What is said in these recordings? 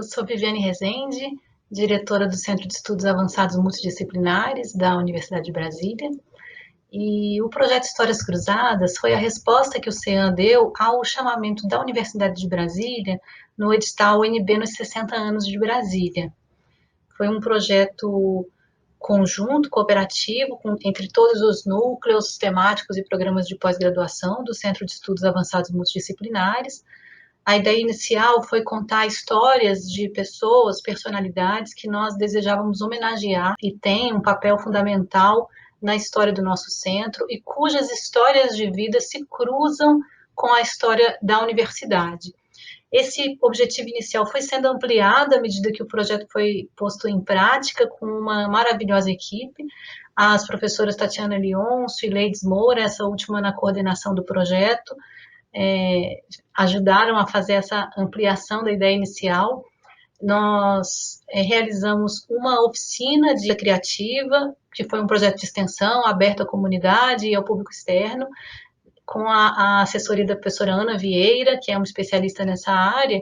eu sou Viviane Rezende, diretora do Centro de Estudos Avançados Multidisciplinares da Universidade de Brasília. E o projeto Histórias Cruzadas foi a resposta que o CEAM deu ao chamamento da Universidade de Brasília no edital UNB nos 60 anos de Brasília. Foi um projeto conjunto, cooperativo, entre todos os núcleos temáticos e programas de pós-graduação do Centro de Estudos Avançados Multidisciplinares. A ideia inicial foi contar histórias de pessoas, personalidades que nós desejávamos homenagear e têm um papel fundamental na história do nosso centro e cujas histórias de vida se cruzam com a história da universidade. Esse objetivo inicial foi sendo ampliado à medida que o projeto foi posto em prática com uma maravilhosa equipe, as professoras Tatiana Leonço e Leides Moura, essa última na coordenação do projeto, ajudaram a fazer essa ampliação da ideia inicial. Nós realizamos uma oficina de criativa, que foi um projeto de extensão aberto à comunidade e ao público externo, com a assessoria da professora Ana Vieira, que é uma especialista nessa área.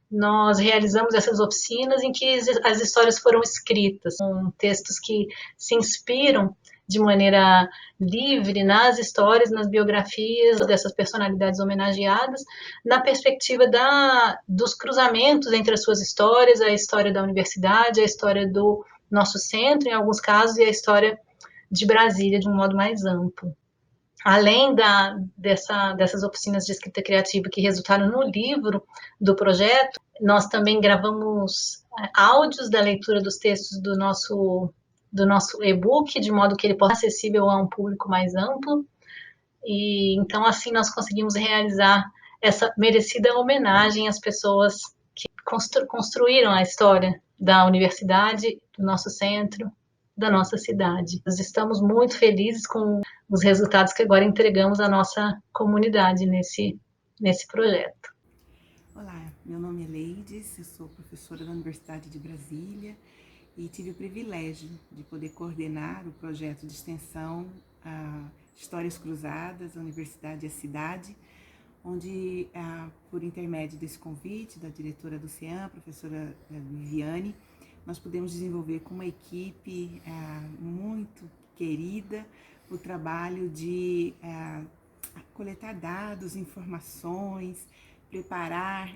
Nós realizamos essas oficinas em que as histórias foram escritas, com textos que se inspiram de maneira livre nas histórias, nas biografias dessas personalidades homenageadas, na perspectiva dos cruzamentos entre as suas histórias, a história da universidade, a história do nosso centro, em alguns casos, e a história de Brasília, de um modo mais amplo. Além dessas oficinas de escrita criativa que resultaram no livro do projeto, nós também gravamos áudios da leitura dos textos do nosso e-book, de modo que ele possa ser acessível a um público mais amplo. E então, assim, nós conseguimos realizar essa merecida homenagem às pessoas que construíram a história da universidade, do nosso centro, da nossa cidade. Nós estamos muito felizes com os resultados que agora entregamos à nossa comunidade nesse projeto. Olá, meu nome é Leides, eu sou professora da Universidade de Brasília e tive o privilégio de poder coordenar o projeto de extensão Histórias Cruzadas, a Universidade e a Cidade, onde, por intermédio desse convite da diretora do CEAM, professora Viviane, nós pudemos desenvolver com uma equipe muito querida o trabalho de coletar dados, informações, preparar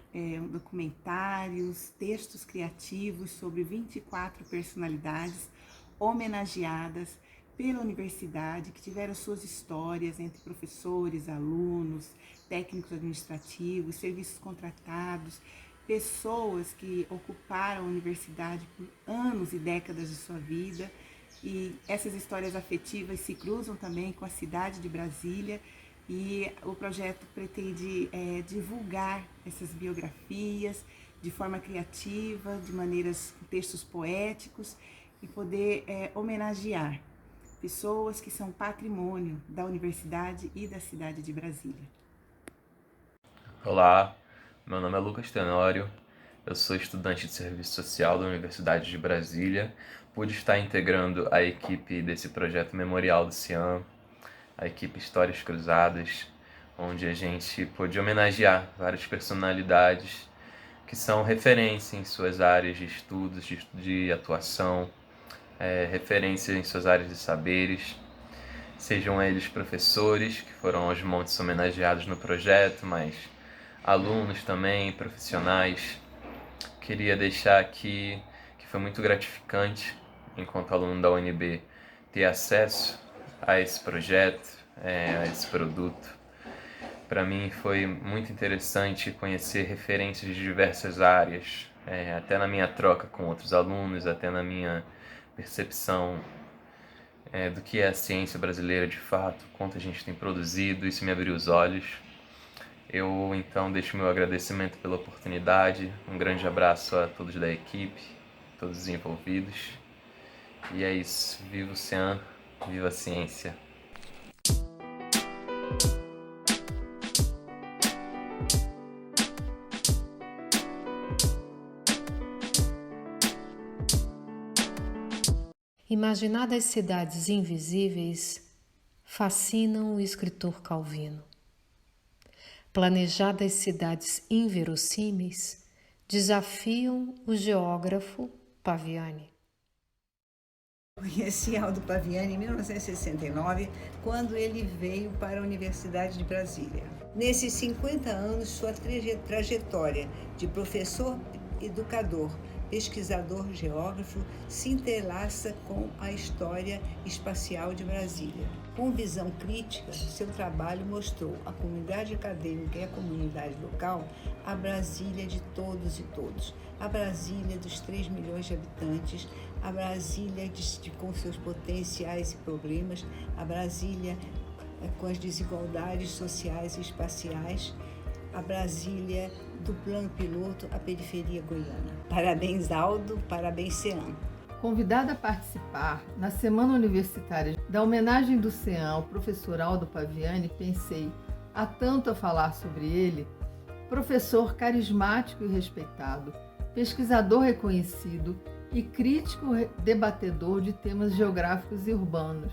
documentários, textos criativos sobre 24 personalidades homenageadas pela universidade, que tiveram suas histórias entre professores, alunos, técnicos administrativos, serviços contratados, pessoas que ocuparam a universidade por anos e décadas de sua vida. E essas histórias afetivas se cruzam também com a cidade de Brasília, e o projeto pretende divulgar essas biografias de forma criativa, de maneiras, textos poéticos, e poder homenagear pessoas que são patrimônio da universidade e da cidade de Brasília. Olá, meu nome é Lucas Tenório, eu sou estudante de Serviço Social da Universidade de Brasília. Pude estar integrando a equipe desse projeto memorial do CIAM, a equipe Histórias Cruzadas, onde a gente pôde homenagear várias personalidades que são referência em suas áreas de estudos, de atuação, referência em suas áreas de saberes, sejam eles professores, que foram os montes homenageados no projeto, mas alunos também, profissionais. Queria deixar aqui que foi muito gratificante, enquanto aluno da UNB, ter acesso a esse projeto, a esse produto. Para mim foi muito interessante conhecer referências de diversas áreas, até na minha troca com outros alunos, até na minha percepção do que é a ciência brasileira de fato, quanto a gente tem produzido. Isso me abriu os olhos. Eu então deixo meu agradecimento pela oportunidade, um grande abraço a todos da equipe, todos os envolvidos. E é isso, viva o CIAM, viva a ciência! Imaginadas cidades invisíveis fascinam o escritor Calvino. Planejadas cidades inverossímeis desafiam o geógrafo Paviani. Conheci Aldo Paviani em 1969, quando ele veio para a Universidade de Brasília. Nesses 50 anos, sua trajetória de professor, educador, pesquisador, geógrafo, se entrelaça com a história espacial de Brasília. Com visão crítica, seu trabalho mostrou à comunidade acadêmica e à comunidade local a Brasília de todos e todos, a Brasília dos 3 milhões de habitantes, a Brasília com seus potenciais e problemas, a Brasília com as desigualdades sociais e espaciais, a Brasília do plano piloto à periferia goiana. Parabéns, Aldo, parabéns, CEAM. Convidada a participar na Semana Universitária da homenagem do CEAM ao professor Aldo Paviani, pensei, há tanto a falar sobre ele, professor carismático e respeitado, pesquisador reconhecido e crítico debatedor de temas geográficos e urbanos.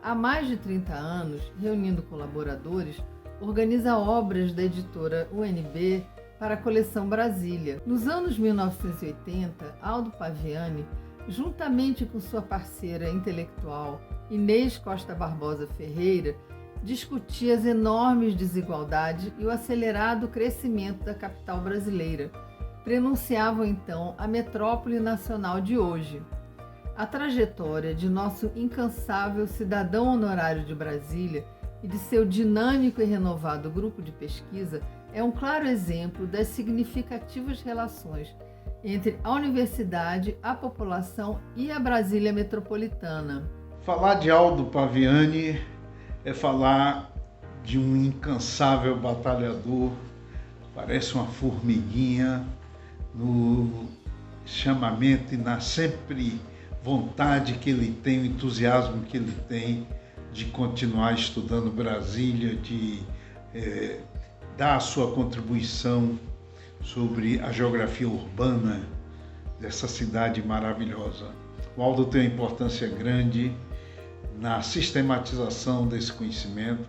Há mais de 30 anos, reunindo colaboradores, organiza obras da editora UNB para a coleção Brasília. Nos anos 1980, Aldo Paviani, juntamente com sua parceira intelectual Inês Costa Barbosa Ferreira, discutia as enormes desigualdades e o acelerado crescimento da capital brasileira. Prenunciavam então a metrópole nacional de hoje. A trajetória de nosso incansável cidadão honorário de Brasília e de seu dinâmico e renovado grupo de pesquisa é um claro exemplo das significativas relações entre a universidade, a população e a Brasília metropolitana. Falar de Aldo Paviani é falar de um incansável batalhador, parece uma formiguinha no chamamento e na sempre vontade que ele tem, o entusiasmo que ele tem de continuar estudando Brasília, de dar a sua contribuição sobre a geografia urbana dessa cidade maravilhosa. O Aldo tem uma importância grande na sistematização desse conhecimento.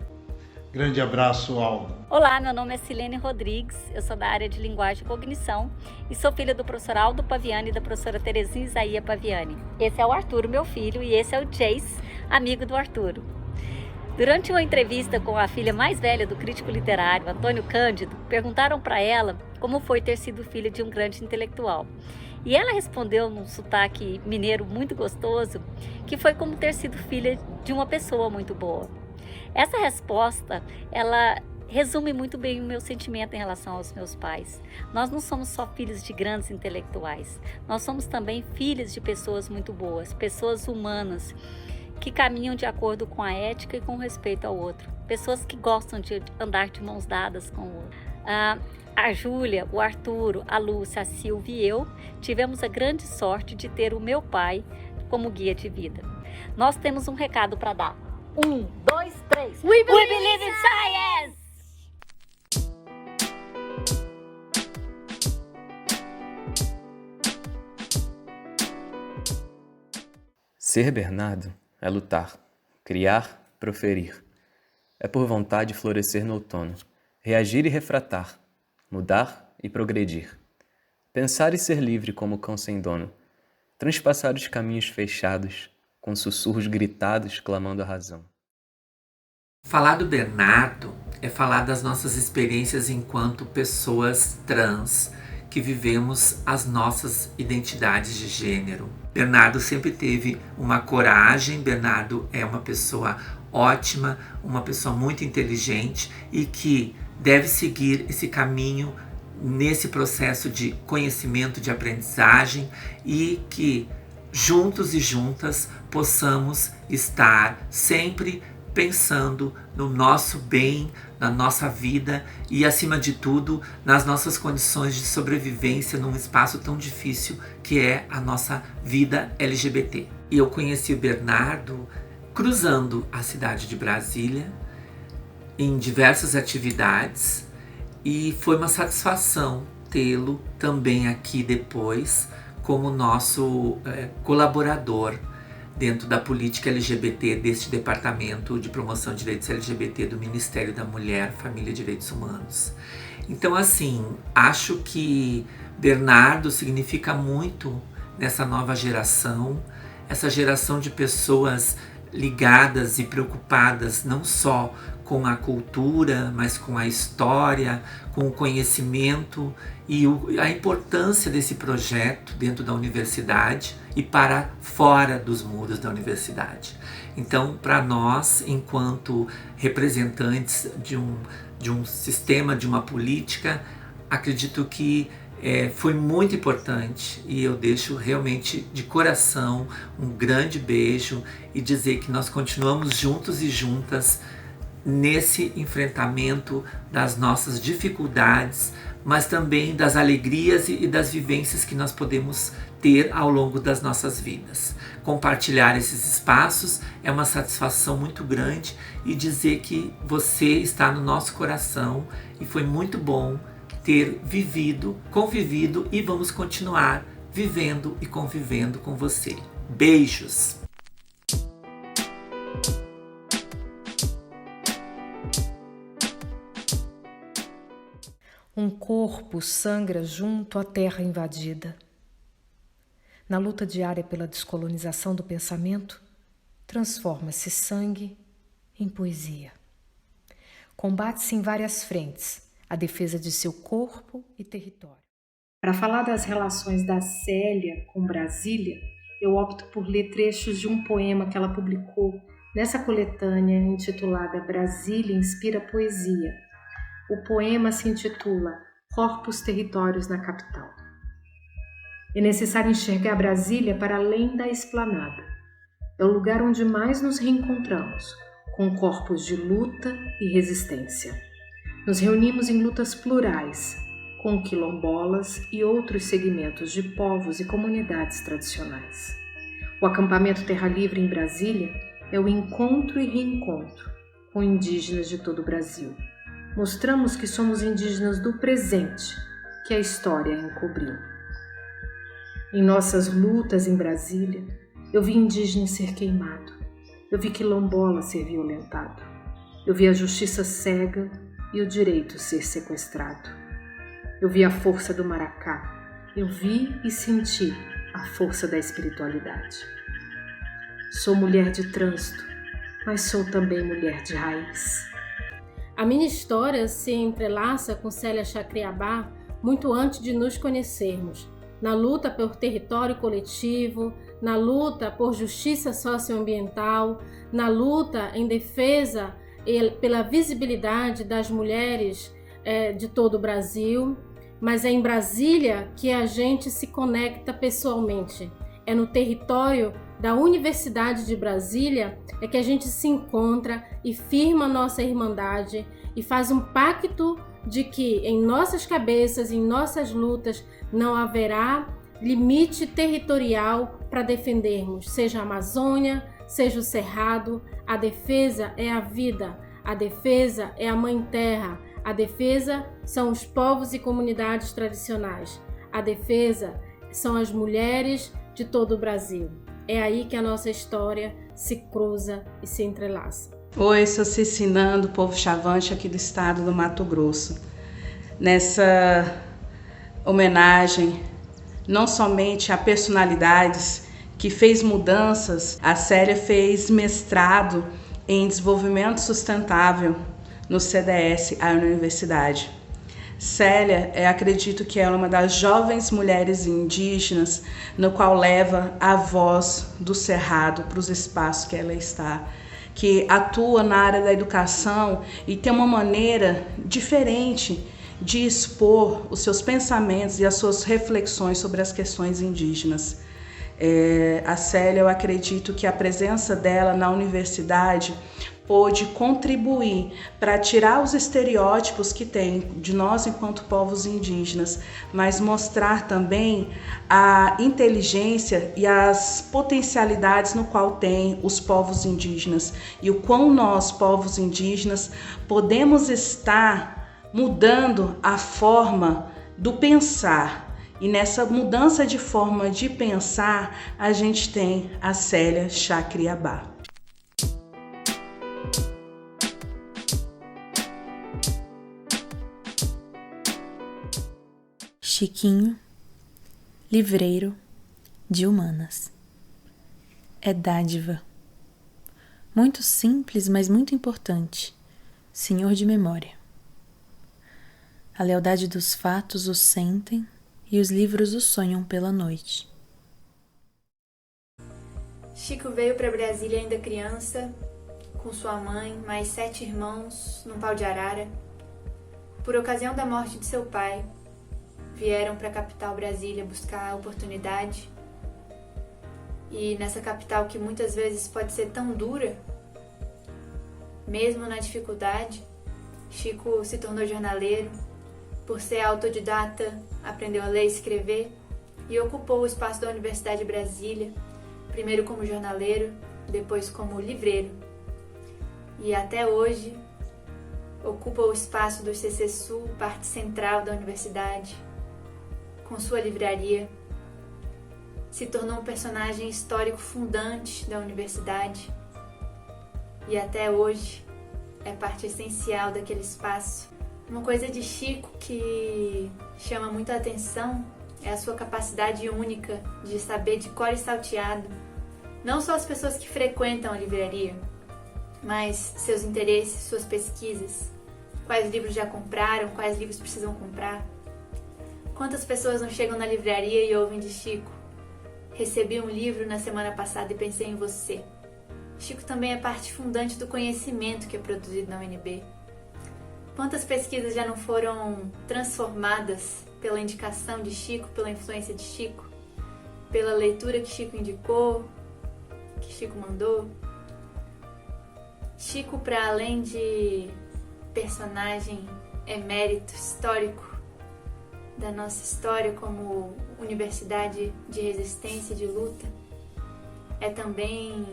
Grande abraço, Aldo. Olá, meu nome é Silene Rodrigues, eu sou da área de Linguagem e Cognição e sou filha do professor Aldo Paviani e da professora Terezinha Isaia Paviani. Esse é o Arturo, meu filho, e esse é o Jace, amigo do Arturo. Durante uma entrevista com a filha mais velha do crítico literário, Antônio Cândido, perguntaram para ela como foi ter sido filha de um grande intelectual. E ela respondeu num sotaque mineiro muito gostoso que foi como ter sido filha de uma pessoa muito boa. Essa resposta, ela resume muito bem o meu sentimento em relação aos meus pais. Nós não somos só filhos de grandes intelectuais, nós somos também filhos de pessoas muito boas, pessoas humanas, que caminham de acordo com a ética e com o respeito ao outro. Pessoas que gostam de andar de mãos dadas com o outro. A Júlia, o Arturo, a Lúcia, a Silvia e eu tivemos a grande sorte de ter o meu pai como guia de vida. Nós temos um recado para dar. 1, 2, 3. We believe in science! Ser Bernardo é lutar, criar, proferir. É por vontade florescer no outono, reagir e refratar, mudar e progredir. Pensar e ser livre como o cão sem dono, transpassar os caminhos fechados, com sussurros gritados clamando a razão. Falar do Bernardo é falar das nossas experiências enquanto pessoas trans que vivemos as nossas identidades de gênero. Bernardo sempre teve uma coragem, Bernardo é uma pessoa ótima, uma pessoa muito inteligente e que deve seguir esse caminho nesse processo de conhecimento, de aprendizagem e que juntos e juntas possamos estar sempre pensando no nosso bem, na nossa vida e, acima de tudo, nas nossas condições de sobrevivência num espaço tão difícil que é a nossa vida LGBT. E eu conheci o Bernardo cruzando a cidade de Brasília em diversas atividades e foi uma satisfação tê-lo também aqui depois como nosso colaborador dentro da política LGBT deste Departamento de Promoção de Direitos LGBT do Ministério da Mulher, Família e Direitos Humanos. Então, assim, acho que Bernardo significa muito nessa nova geração, essa geração de pessoas ligadas e preocupadas não só com a cultura, mas com a história, com o conhecimento e a importância desse projeto dentro da universidade e para fora dos muros da universidade. Então, para nós, enquanto representantes de um sistema, de uma política, acredito que foi muito importante, e eu deixo realmente de coração um grande beijo e dizer que nós continuamos juntos e juntas nesse enfrentamento das nossas dificuldades, mas também das alegrias e das vivências que nós podemos ter ao longo das nossas vidas. Compartilhar esses espaços é uma satisfação muito grande, e dizer que você está no nosso coração, e foi muito bom ter vivido, convivido, e vamos continuar vivendo e convivendo com você. Beijos! Um corpo sangra junto à terra invadida. Na luta diária pela descolonização do pensamento, transforma-se sangue em poesia. Combate-se em várias frentes a defesa de seu corpo e território. Para falar das relações da Célia com Brasília, eu opto por ler trechos de um poema que ela publicou nessa coletânea intitulada Brasília Inspira Poesia. O poema se intitula Corpos Territórios na Capital. É necessário enxergar Brasília para além da esplanada. É o lugar onde mais nos reencontramos, com corpos de luta e resistência. Nos reunimos em lutas plurais, com quilombolas e outros segmentos de povos e comunidades tradicionais. O acampamento Terra Livre em Brasília é o encontro e reencontro com indígenas de todo o Brasil. Mostramos que somos indígenas do presente, que a história encobriu. Em nossas lutas em Brasília, eu vi indígena ser queimado, eu vi quilombola ser violentado, eu vi a justiça cega e o direito ser sequestrado. Eu vi a força do maracá, eu vi e senti a força da espiritualidade. Sou mulher de trânsito, mas sou também mulher de raiz. A minha história se entrelaça com Célia Chacriabá muito antes de nos conhecermos, na luta por território coletivo, na luta por justiça socioambiental, na luta em defesa pela visibilidade das mulheres de todo o Brasil, mas é em Brasília que a gente se conecta pessoalmente. É no território da Universidade de Brasília é que a gente se encontra e firma nossa irmandade e faz um pacto de que em nossas cabeças, em nossas lutas, não haverá limite territorial para defendermos, seja a Amazônia, seja o Cerrado. A defesa é a vida, a defesa é a Mãe Terra, a defesa são os povos e comunidades tradicionais, a defesa são as mulheres de todo o Brasil. É aí que a nossa história se cruza e se entrelaça. Oi, sou Cicinã, do povo Chavante aqui do estado do Mato Grosso. Nessa homenagem, não somente a personalidades que fez mudanças, a Célia fez mestrado em desenvolvimento sustentável no CDS, a universidade. Célia, acredito que ela é uma das jovens mulheres indígenas no qual leva a voz do Cerrado para os espaços que ela está, que atua na área da educação e tem uma maneira diferente de expor os seus pensamentos e as suas reflexões sobre as questões indígenas. A Célia, eu acredito que a presença dela na universidade pôde contribuir para tirar os estereótipos que tem de nós enquanto povos indígenas, mas mostrar também a inteligência e as potencialidades no qual tem os povos indígenas e o quão nós, povos indígenas, podemos estar mudando a forma do pensar. E nessa mudança de forma de pensar, a gente tem a Célia Chacriabá. Chiquinho, livreiro de humanas. É dádiva. Muito simples, mas muito importante. Senhor de memória. A lealdade dos fatos o sentem e os livros o sonham pela noite. Chico veio para Brasília ainda criança, com sua mãe, mais 7 irmãos, num pau de arara. Por ocasião da morte de seu pai, vieram para a capital Brasília buscar a oportunidade. E nessa capital que muitas vezes pode ser tão dura, mesmo na dificuldade, Chico se tornou jornaleiro. Por ser autodidata, aprendeu a ler e escrever e ocupou o espaço da Universidade de Brasília, primeiro como jornaleiro, depois como livreiro. E até hoje ocupa o espaço do CC Sul, parte central da universidade, com sua livraria. Se tornou um personagem histórico fundante da universidade e até hoje é parte essencial daquele espaço. Uma coisa de Chico que chama muito a atenção é a sua capacidade única de saber de cor e salteado não só as pessoas que frequentam a livraria, mas seus interesses, suas pesquisas, quais livros já compraram, quais livros precisam comprar. Quantas pessoas não chegam na livraria e ouvem de Chico: recebi um livro na semana passada e pensei em você. Chico também é parte fundante do conhecimento que é produzido na UNB. Quantas pesquisas já não foram transformadas pela indicação de Chico, pela influência de Chico, pela leitura que Chico indicou, que Chico mandou? Chico, para além de personagem emérito histórico da nossa história como universidade de resistência e de luta, é também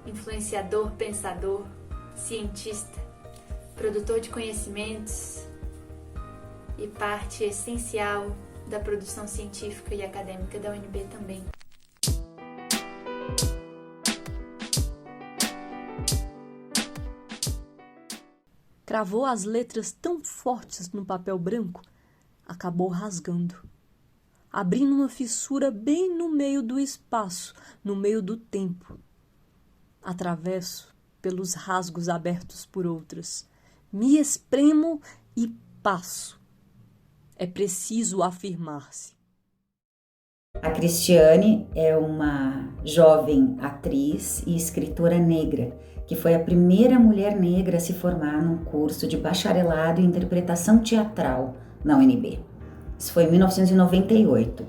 influenciador, pensador, cientista, produtor de conhecimentos e parte essencial da produção científica e acadêmica da UNB também. Cravou as letras tão fortes no papel branco, acabou rasgando, abrindo uma fissura bem no meio do espaço, no meio do tempo. Atravesso pelos rasgos abertos por outras, me espremo e passo. É preciso afirmar-se. A Cristiane é uma jovem atriz e escritora negra, que foi a primeira mulher negra a se formar num curso de bacharelado em interpretação teatral na UNB. Isso foi em 1998.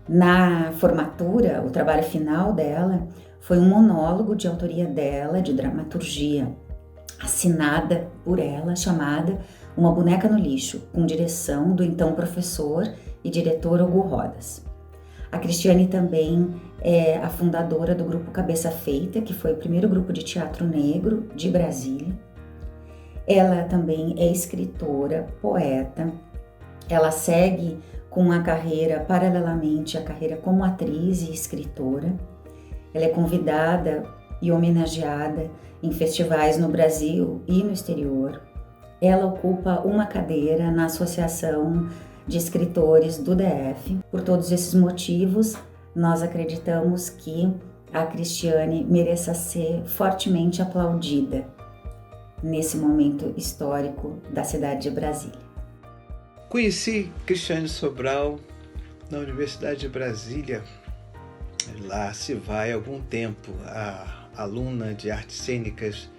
Na formatura, o trabalho final dela foi um monólogo de autoria dela, de dramaturgia, assinada por ela, chamada Uma Boneca no Lixo, com direção do então professor e diretor Hugo Rodas. A Cristiane também é a fundadora do grupo Cabeça Feita, que foi o primeiro grupo de teatro negro de Brasília. Ela também é escritora, poeta. Ela segue com uma carreira, paralelamente, a carreira como atriz e escritora. Ela é convidada e homenageada em festivais no Brasil e no exterior. Ela ocupa uma cadeira na Associação de Escritores do DF. Por todos esses motivos, nós acreditamos que a Cristiane mereça ser fortemente aplaudida nesse momento histórico da cidade de Brasília. Conheci Cristiane Sobral na Universidade de Brasília. Lá se vai há algum tempo. A aluna de artes cênicas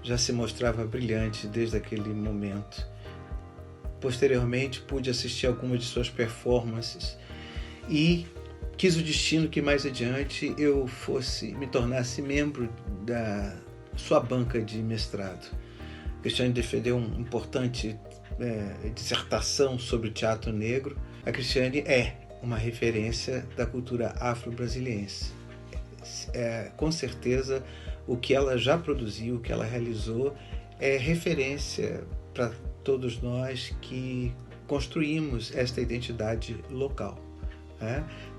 já se mostrava brilhante desde aquele momento. Posteriormente, pude assistir algumas de suas performances e quis o destino que mais adiante eu me tornasse membro da sua banca de mestrado. Cristiane defendeu uma importante dissertação sobre o teatro negro. A Cristiane é uma referência da cultura afro-brasiliense. Com certeza, o que ela já produziu, o que ela realizou, é referência para todos nós que construímos esta identidade local.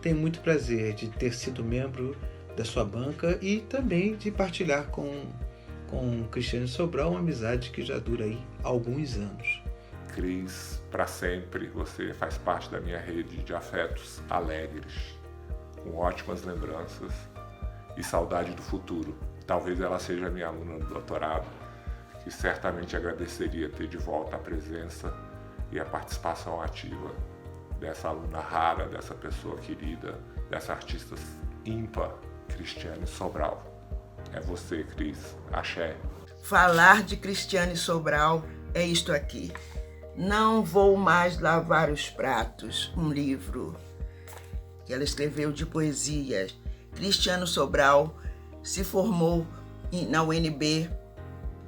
Tenho muito prazer de ter sido membro da sua banca e também de partilhar com Cristiane Sobral uma amizade que já dura aí alguns anos. Cris, para sempre você faz parte da minha rede de afetos alegres, com ótimas lembranças e saudade do futuro. Talvez ela seja minha aluna do doutorado, que certamente agradeceria ter de volta a presença e a participação ativa dessa aluna rara, dessa pessoa querida, dessa artista ímpar, Cristiane Sobral. É você, Cris. Axé. Falar de Cristiane Sobral é isto aqui. Não vou mais lavar os pratos, um livro que ela escreveu de poesias. Cristiane Sobral se formou na UNB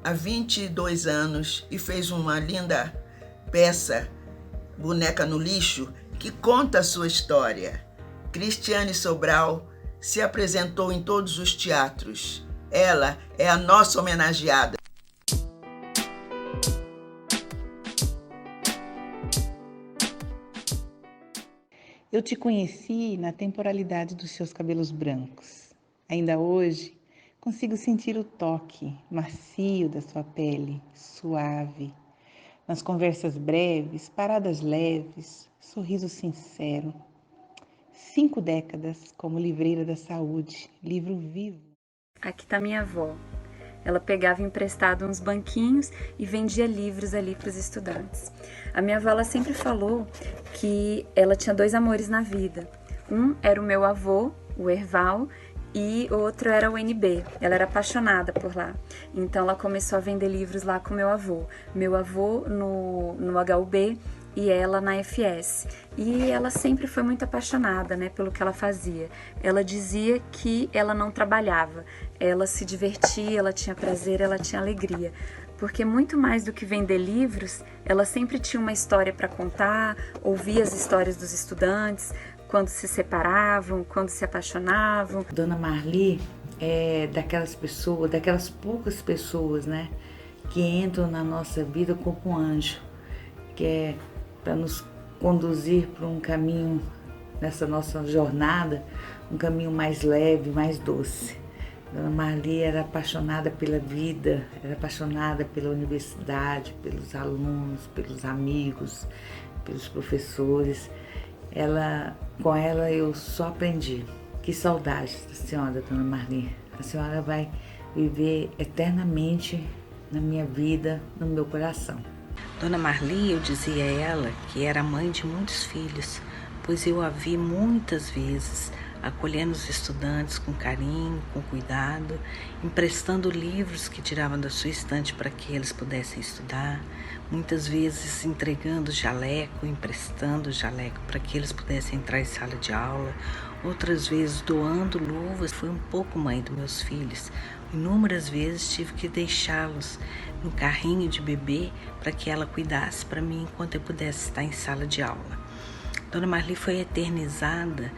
há 22 anos e fez uma linda peça, Boneca no Lixo, que conta a sua história. Cristiane Sobral se apresentou em todos os teatros. Ela é a nossa homenageada. Eu te conheci na temporalidade dos seus cabelos brancos. Ainda hoje, consigo sentir o toque macio da sua pele, suave. Nas conversas breves, paradas leves, sorriso sincero. 5 décadas como livreira da saúde, livro vivo. Aqui está minha avó. Ela pegava emprestado uns banquinhos e vendia livros ali para os estudantes. A minha avó ela sempre falou que ela tinha 2 amores na vida. Um era o meu avô, o Erval, e outro era o UNB. Ela era apaixonada por lá. Então ela começou a vender livros lá com meu avô. Meu avô no HUB e ela na FS. E ela sempre foi muito apaixonada, né, pelo que ela fazia. Ela dizia que ela não trabalhava. Ela se divertia, ela tinha prazer, ela tinha alegria. Porque muito mais do que vender livros, ela sempre tinha uma história para contar, ouvia as histórias dos estudantes, quando se separavam, quando se apaixonavam. Dona Marli é daquelas pessoas, daquelas poucas pessoas, né, que entram na nossa vida como um anjo, que é para nos conduzir para um caminho, nessa nossa jornada, um caminho mais leve, mais doce. Dona Marli era apaixonada pela vida, era apaixonada pela universidade, pelos alunos, pelos amigos, pelos professores. Com ela eu só aprendi. Que saudade da senhora, Dona Marli. A senhora vai viver eternamente na minha vida, no meu coração. Dona Marli, eu dizia a ela que era mãe de muitos filhos, pois eu a vi muitas vezes acolhendo os estudantes com carinho, com cuidado, emprestando livros que tiravam da sua estante para que eles pudessem estudar, muitas vezes entregando jaleco, emprestando jaleco para que eles pudessem entrar em sala de aula, outras vezes doando luvas. Fui um pouco mãe dos meus filhos. Inúmeras vezes tive que deixá-los no carrinho de bebê para que ela cuidasse para mim enquanto eu pudesse estar em sala de aula. Dona Marli foi eternizada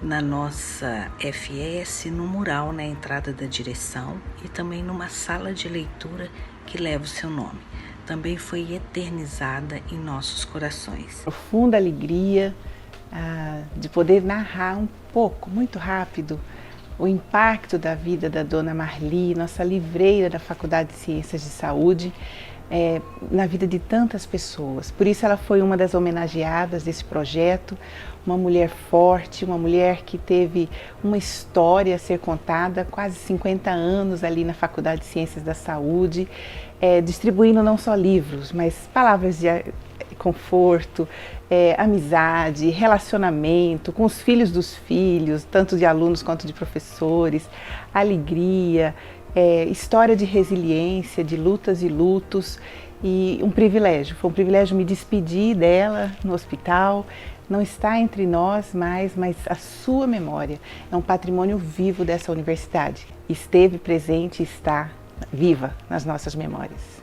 na nossa FS, no mural na entrada da direção e também numa sala de leitura que leva o seu nome. Também foi eternizada em nossos corações. Profunda alegria de poder narrar um pouco, muito rápido, o impacto da vida da Dona Marli, nossa livreira da Faculdade de Ciências de Saúde, na vida de tantas pessoas. Por isso ela foi uma das homenageadas desse projeto, uma mulher forte, uma mulher que teve uma história a ser contada, quase 50 anos ali na Faculdade de Ciências da Saúde, distribuindo não só livros, mas palavras de conforto, amizade, relacionamento com os filhos dos filhos, tanto de alunos quanto de professores, alegria, história de resiliência, de lutas e lutos, e um privilégio. Foi um privilégio me despedir dela no hospital. Não está entre nós mais, mas a sua memória é um patrimônio vivo dessa universidade. Esteve presente e está viva nas nossas memórias.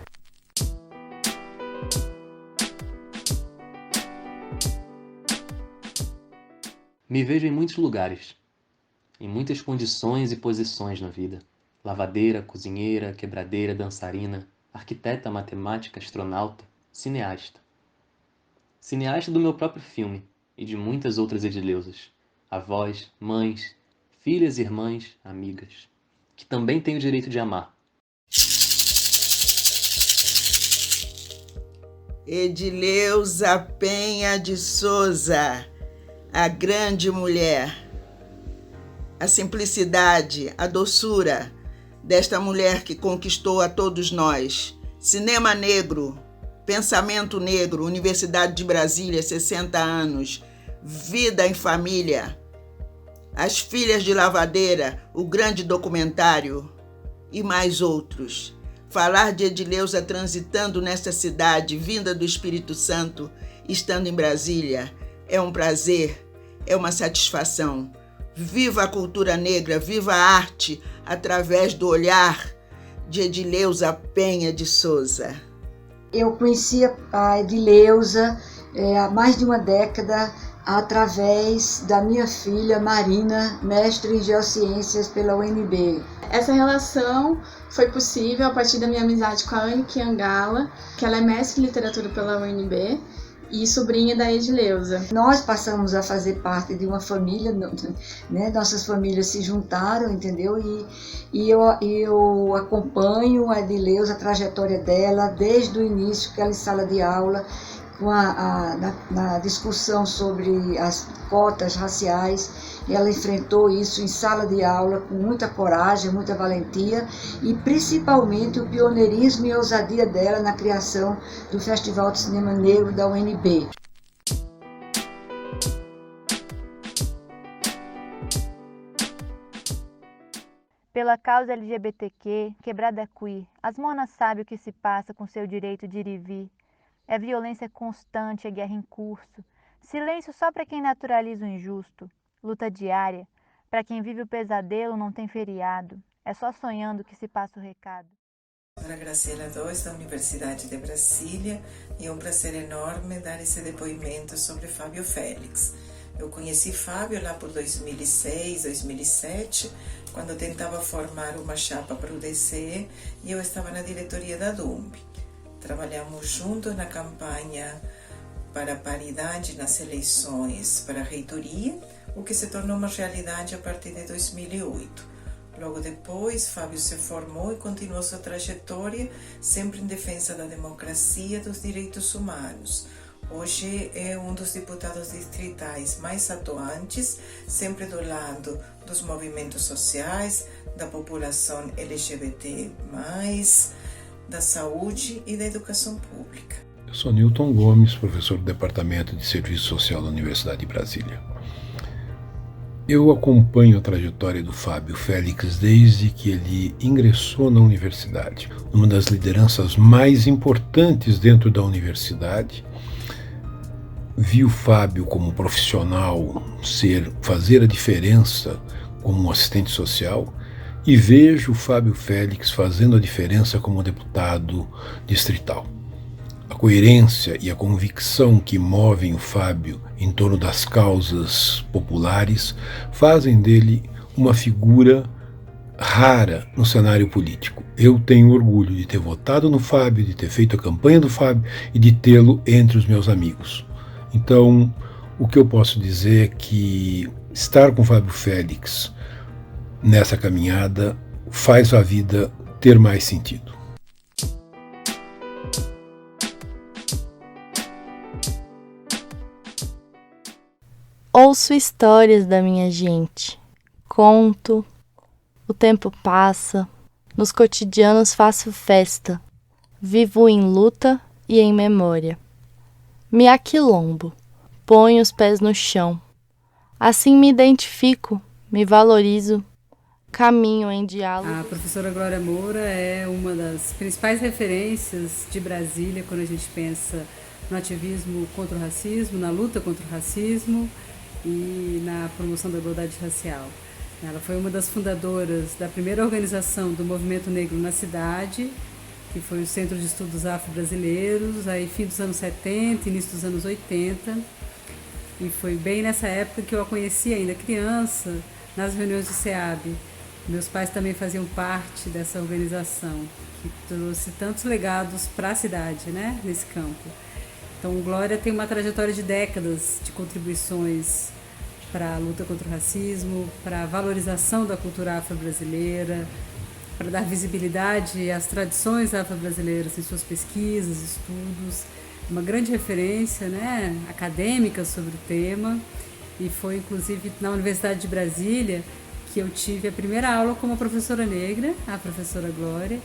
Me vejo em muitos lugares, em muitas condições e posições na vida. Lavadeira, cozinheira, quebradeira, dançarina, arquiteta, matemática, astronauta, cineasta. Cineasta do meu próprio filme e de muitas outras edileusas, avós, mães, filhas, irmãs, amigas, que também têm o direito de amar. Edileuza Penha de Souza, a grande mulher. A simplicidade, a doçura desta mulher que conquistou a todos nós. Cinema negro, pensamento negro, Universidade de Brasília, 60 anos, Vida em Família, As Filhas de Lavadeira, o grande documentário e mais outros. Falar de Edileuza transitando nesta cidade, vinda do Espírito Santo, estando em Brasília, é um prazer, é uma satisfação. Viva a cultura negra, viva a arte, através do olhar de Edileuza Penha de Souza. Eu conhecia a Edileuza há mais de uma década através da minha filha Marina, mestre em Geociências pela UNB. Essa relação foi possível a partir da minha amizade com a Anne Kiangala, que ela é mestre em literatura pela UNB e sobrinha da Edileuza. Nós passamos a fazer parte de uma família, né? Nossas famílias se juntaram, entendeu? E eu acompanho a Edileuza, a trajetória dela, desde o início, aquela sala de aula, na discussão sobre as cotas raciais. Ela enfrentou isso em sala de aula com muita coragem, muita valentia e principalmente o pioneirismo e a ousadia dela na criação do Festival de Cinema Negro da UNB. Pela causa LGBTQ, quebrada queer, as monas sabem o que se passa com seu direito de ir e vir. É violência constante, é guerra em curso. Silêncio só para quem naturaliza o injusto. Luta diária. Para quem vive o pesadelo não tem feriado. É só sonhando que se passa o recado. Sou a Graciela Dois, da Universidade de Brasília, e é um prazer enorme dar esse depoimento sobre Fábio Félix. Eu conheci Fábio lá por 2006, 2007, quando eu tentava formar uma chapa para o DCE e eu estava na diretoria da DUMB. Trabalhamos juntos na campanha para a paridade nas eleições para a reitoria, o que se tornou uma realidade a partir de 2008. Logo depois, Fábio se formou e continuou sua trajetória sempre em defesa da democracia e dos direitos humanos. Hoje é um dos deputados distritais mais atuantes, sempre do lado dos movimentos sociais, da população LGBT+, da saúde e da educação pública. Eu sou Newton Gomes, professor do Departamento de Serviço Social da Universidade de Brasília. Eu acompanho a trajetória do Fábio Félix desde que ele ingressou na universidade. Uma das lideranças mais importantes dentro da universidade. Vi o Fábio como profissional fazer a diferença como um assistente social e vejo o Fábio Félix fazendo a diferença como deputado distrital. A coerência e a convicção que movem o Fábio em torno das causas populares fazem dele uma figura rara no cenário político. Eu tenho orgulho de ter votado no Fábio, de ter feito a campanha do Fábio e de tê-lo entre os meus amigos. Então, o que eu posso dizer é que estar com o Fábio Félix nessa caminhada faz a vida ter mais sentido. Ouço histórias da minha gente, conto, o tempo passa, nos cotidianos faço festa, vivo em luta e em memória. Me aquilombo, ponho os pés no chão, assim me identifico, me valorizo, caminho em diálogo. A professora Glória Moura é uma das principais referências de Brasília quando a gente pensa no ativismo contra o racismo, na luta contra o racismo e na promoção da igualdade racial. Ela foi uma das fundadoras da primeira organização do movimento negro na cidade, que foi o Centro de Estudos Afro-Brasileiros, aí fim dos anos 70, início dos anos 80. E foi bem nessa época que eu a conheci ainda criança, nas reuniões do SEAB. Meus pais também faziam parte dessa organização, que trouxe tantos legados para a cidade, né, nesse campo. Então, Glória tem uma trajetória de décadas de contribuições para a luta contra o racismo, para a valorização da cultura afro-brasileira, para dar visibilidade às tradições afro-brasileiras em suas pesquisas, estudos. uma grande referência, né, acadêmica sobre o tema, e foi inclusive na Universidade de Brasília que eu tive a primeira aula com uma professora negra, a professora Glória,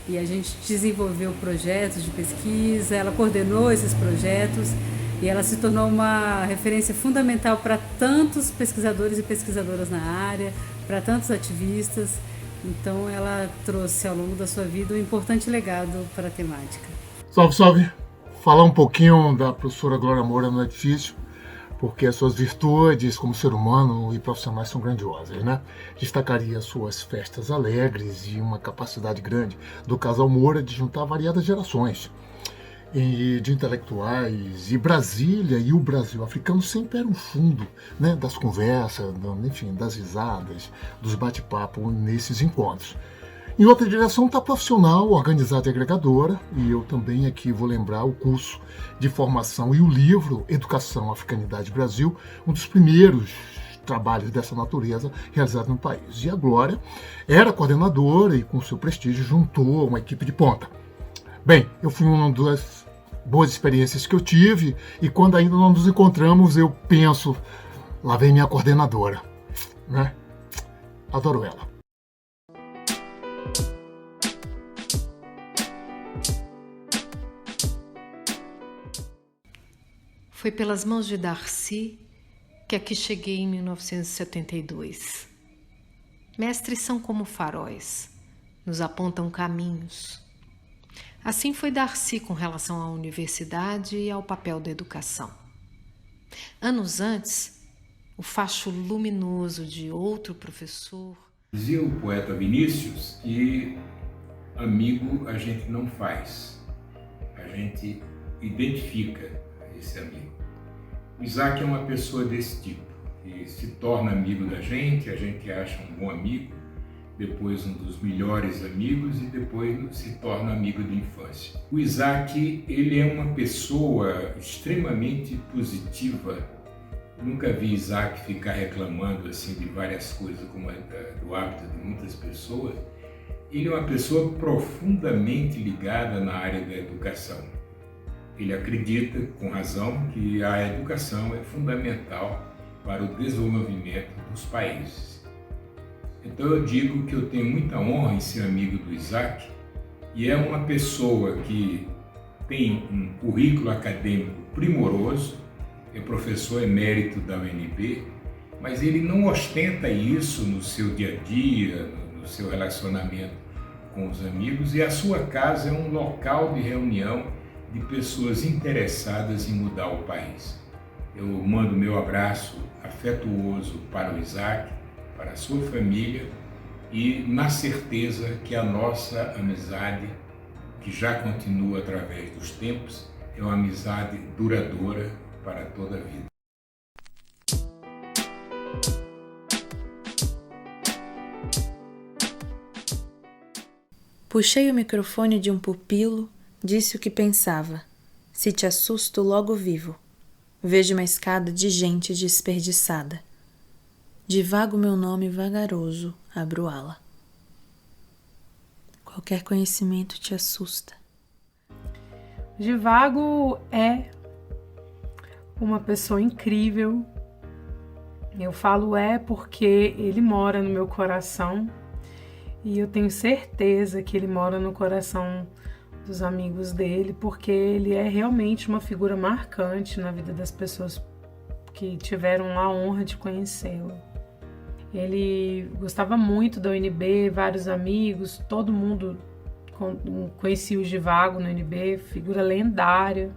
e a gente desenvolveu projetos de pesquisa, ela coordenou esses projetos e ela se tornou uma referência fundamental para tantos pesquisadores e pesquisadoras na área, para tantos ativistas. Então ela trouxe ao longo da sua vida um importante legado para a temática. Salve, salve! Falar um pouquinho da professora Glória Moura não é difícil, porque as suas virtudes como ser humano e profissionais são grandiosas, né? Destacaria suas festas alegres e uma capacidade grande do casal Moura de juntar variadas gerações e de intelectuais, e Brasília e o Brasil africano sempre eram fundo, né, das conversas, enfim, das risadas, dos bate-papo nesses encontros. Em outra direção está profissional, organizada e agregadora, e eu também aqui vou lembrar o curso de formação e o livro Educação, Africanidade Brasil, um dos primeiros trabalhos dessa natureza realizados no país. E a Glória era coordenadora e com seu prestígio juntou uma equipe de ponta. Bem, eu fui uma das boas experiências que eu tive, e quando ainda não nos encontramos eu penso, lá vem minha coordenadora, né? Adoro ela. Foi pelas mãos de Darcy que aqui cheguei em 1972. Mestres são como faróis, nos apontam caminhos. Assim foi Darcy com relação à universidade e ao papel da educação. Anos antes, o facho luminoso de outro professor... Dizia o poeta Vinícius que amigo a gente não faz, a gente identifica esse amigo. O Isaac é uma pessoa desse tipo, que se torna amigo da gente, a gente acha um bom amigo, depois um dos melhores amigos e depois se torna amigo de infância. O Isaac, ele é uma pessoa extremamente positiva. Nunca vi Isaac ficar reclamando assim de várias coisas, como é do hábito de muitas pessoas. Ele é uma pessoa profundamente ligada na área da educação. Ele acredita, com razão, que a educação é fundamental para o desenvolvimento dos países. Então eu digo que eu tenho muita honra em ser amigo do Isaac, e é uma pessoa que tem um currículo acadêmico primoroso, é professor emérito da UNB, mas ele não ostenta isso no seu dia a dia, no seu relacionamento com os amigos, e a sua casa é um local de reunião de pessoas interessadas em mudar o país. Eu mando meu abraço afetuoso para o Isaac, para a sua família, e na certeza que a nossa amizade, que já continua através dos tempos, é uma amizade duradoura para toda a vida. Puxei o microfone de um pupilo, disse o que pensava. Se te assusto, logo vivo. Vejo uma escada de gente desperdiçada. Divago meu nome vagaroso, abro ala. Qualquer conhecimento te assusta. Divago é uma pessoa incrível. Eu falo porque ele mora no meu coração, e eu tenho certeza que ele mora no coração dos amigos dele, porque ele é realmente uma figura marcante na vida das pessoas que tiveram a honra de conhecê-lo. Ele gostava muito da UNB, vários amigos, todo mundo conhecia o Divago na UNB, figura lendária.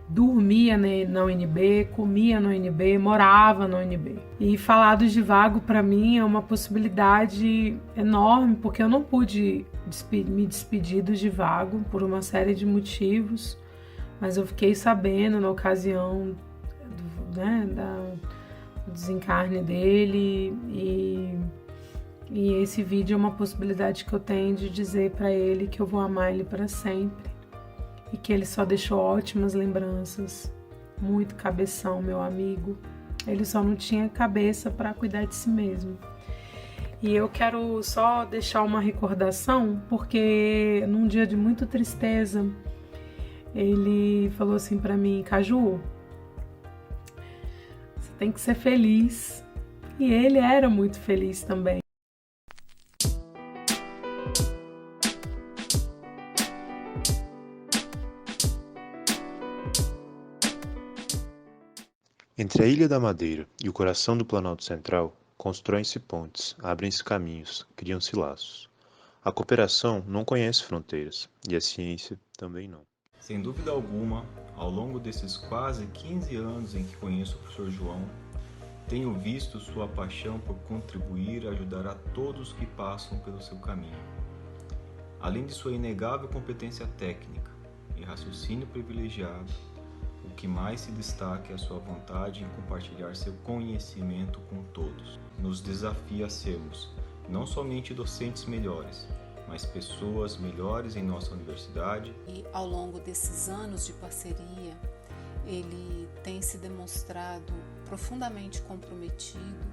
Dormia na UNB, comia na UNB, morava na UNB. E falar do Divago para mim é uma possibilidade enorme, porque eu não pude me despedir do Divago por uma série de motivos, mas eu fiquei sabendo na ocasião do desencarne dele, e esse vídeo é uma possibilidade que eu tenho de dizer para ele que eu vou amar ele para sempre. E que ele só deixou ótimas lembranças, muito cabeção, meu amigo. Ele só não tinha cabeça para cuidar de si mesmo. E eu quero só deixar uma recordação, porque num dia de muita tristeza, ele falou assim para mim: Caju, você tem que ser feliz. E ele era muito feliz também. Entre a Ilha da Madeira e o coração do Planalto Central, constroem-se pontes, abrem-se caminhos, criam-se laços. A cooperação não conhece fronteiras, e a ciência também não. Sem dúvida alguma, ao longo desses quase 15 anos em que conheço o professor João, tenho visto sua paixão por contribuir e ajudar a todos que passam pelo seu caminho. Além de sua inegável competência técnica e raciocínio privilegiado, o que mais se destaca é a sua vontade em compartilhar seu conhecimento com todos. Nos desafia a sermos não somente docentes melhores, mas pessoas melhores em nossa universidade. E ao longo desses anos de parceria, ele tem se demonstrado profundamente comprometido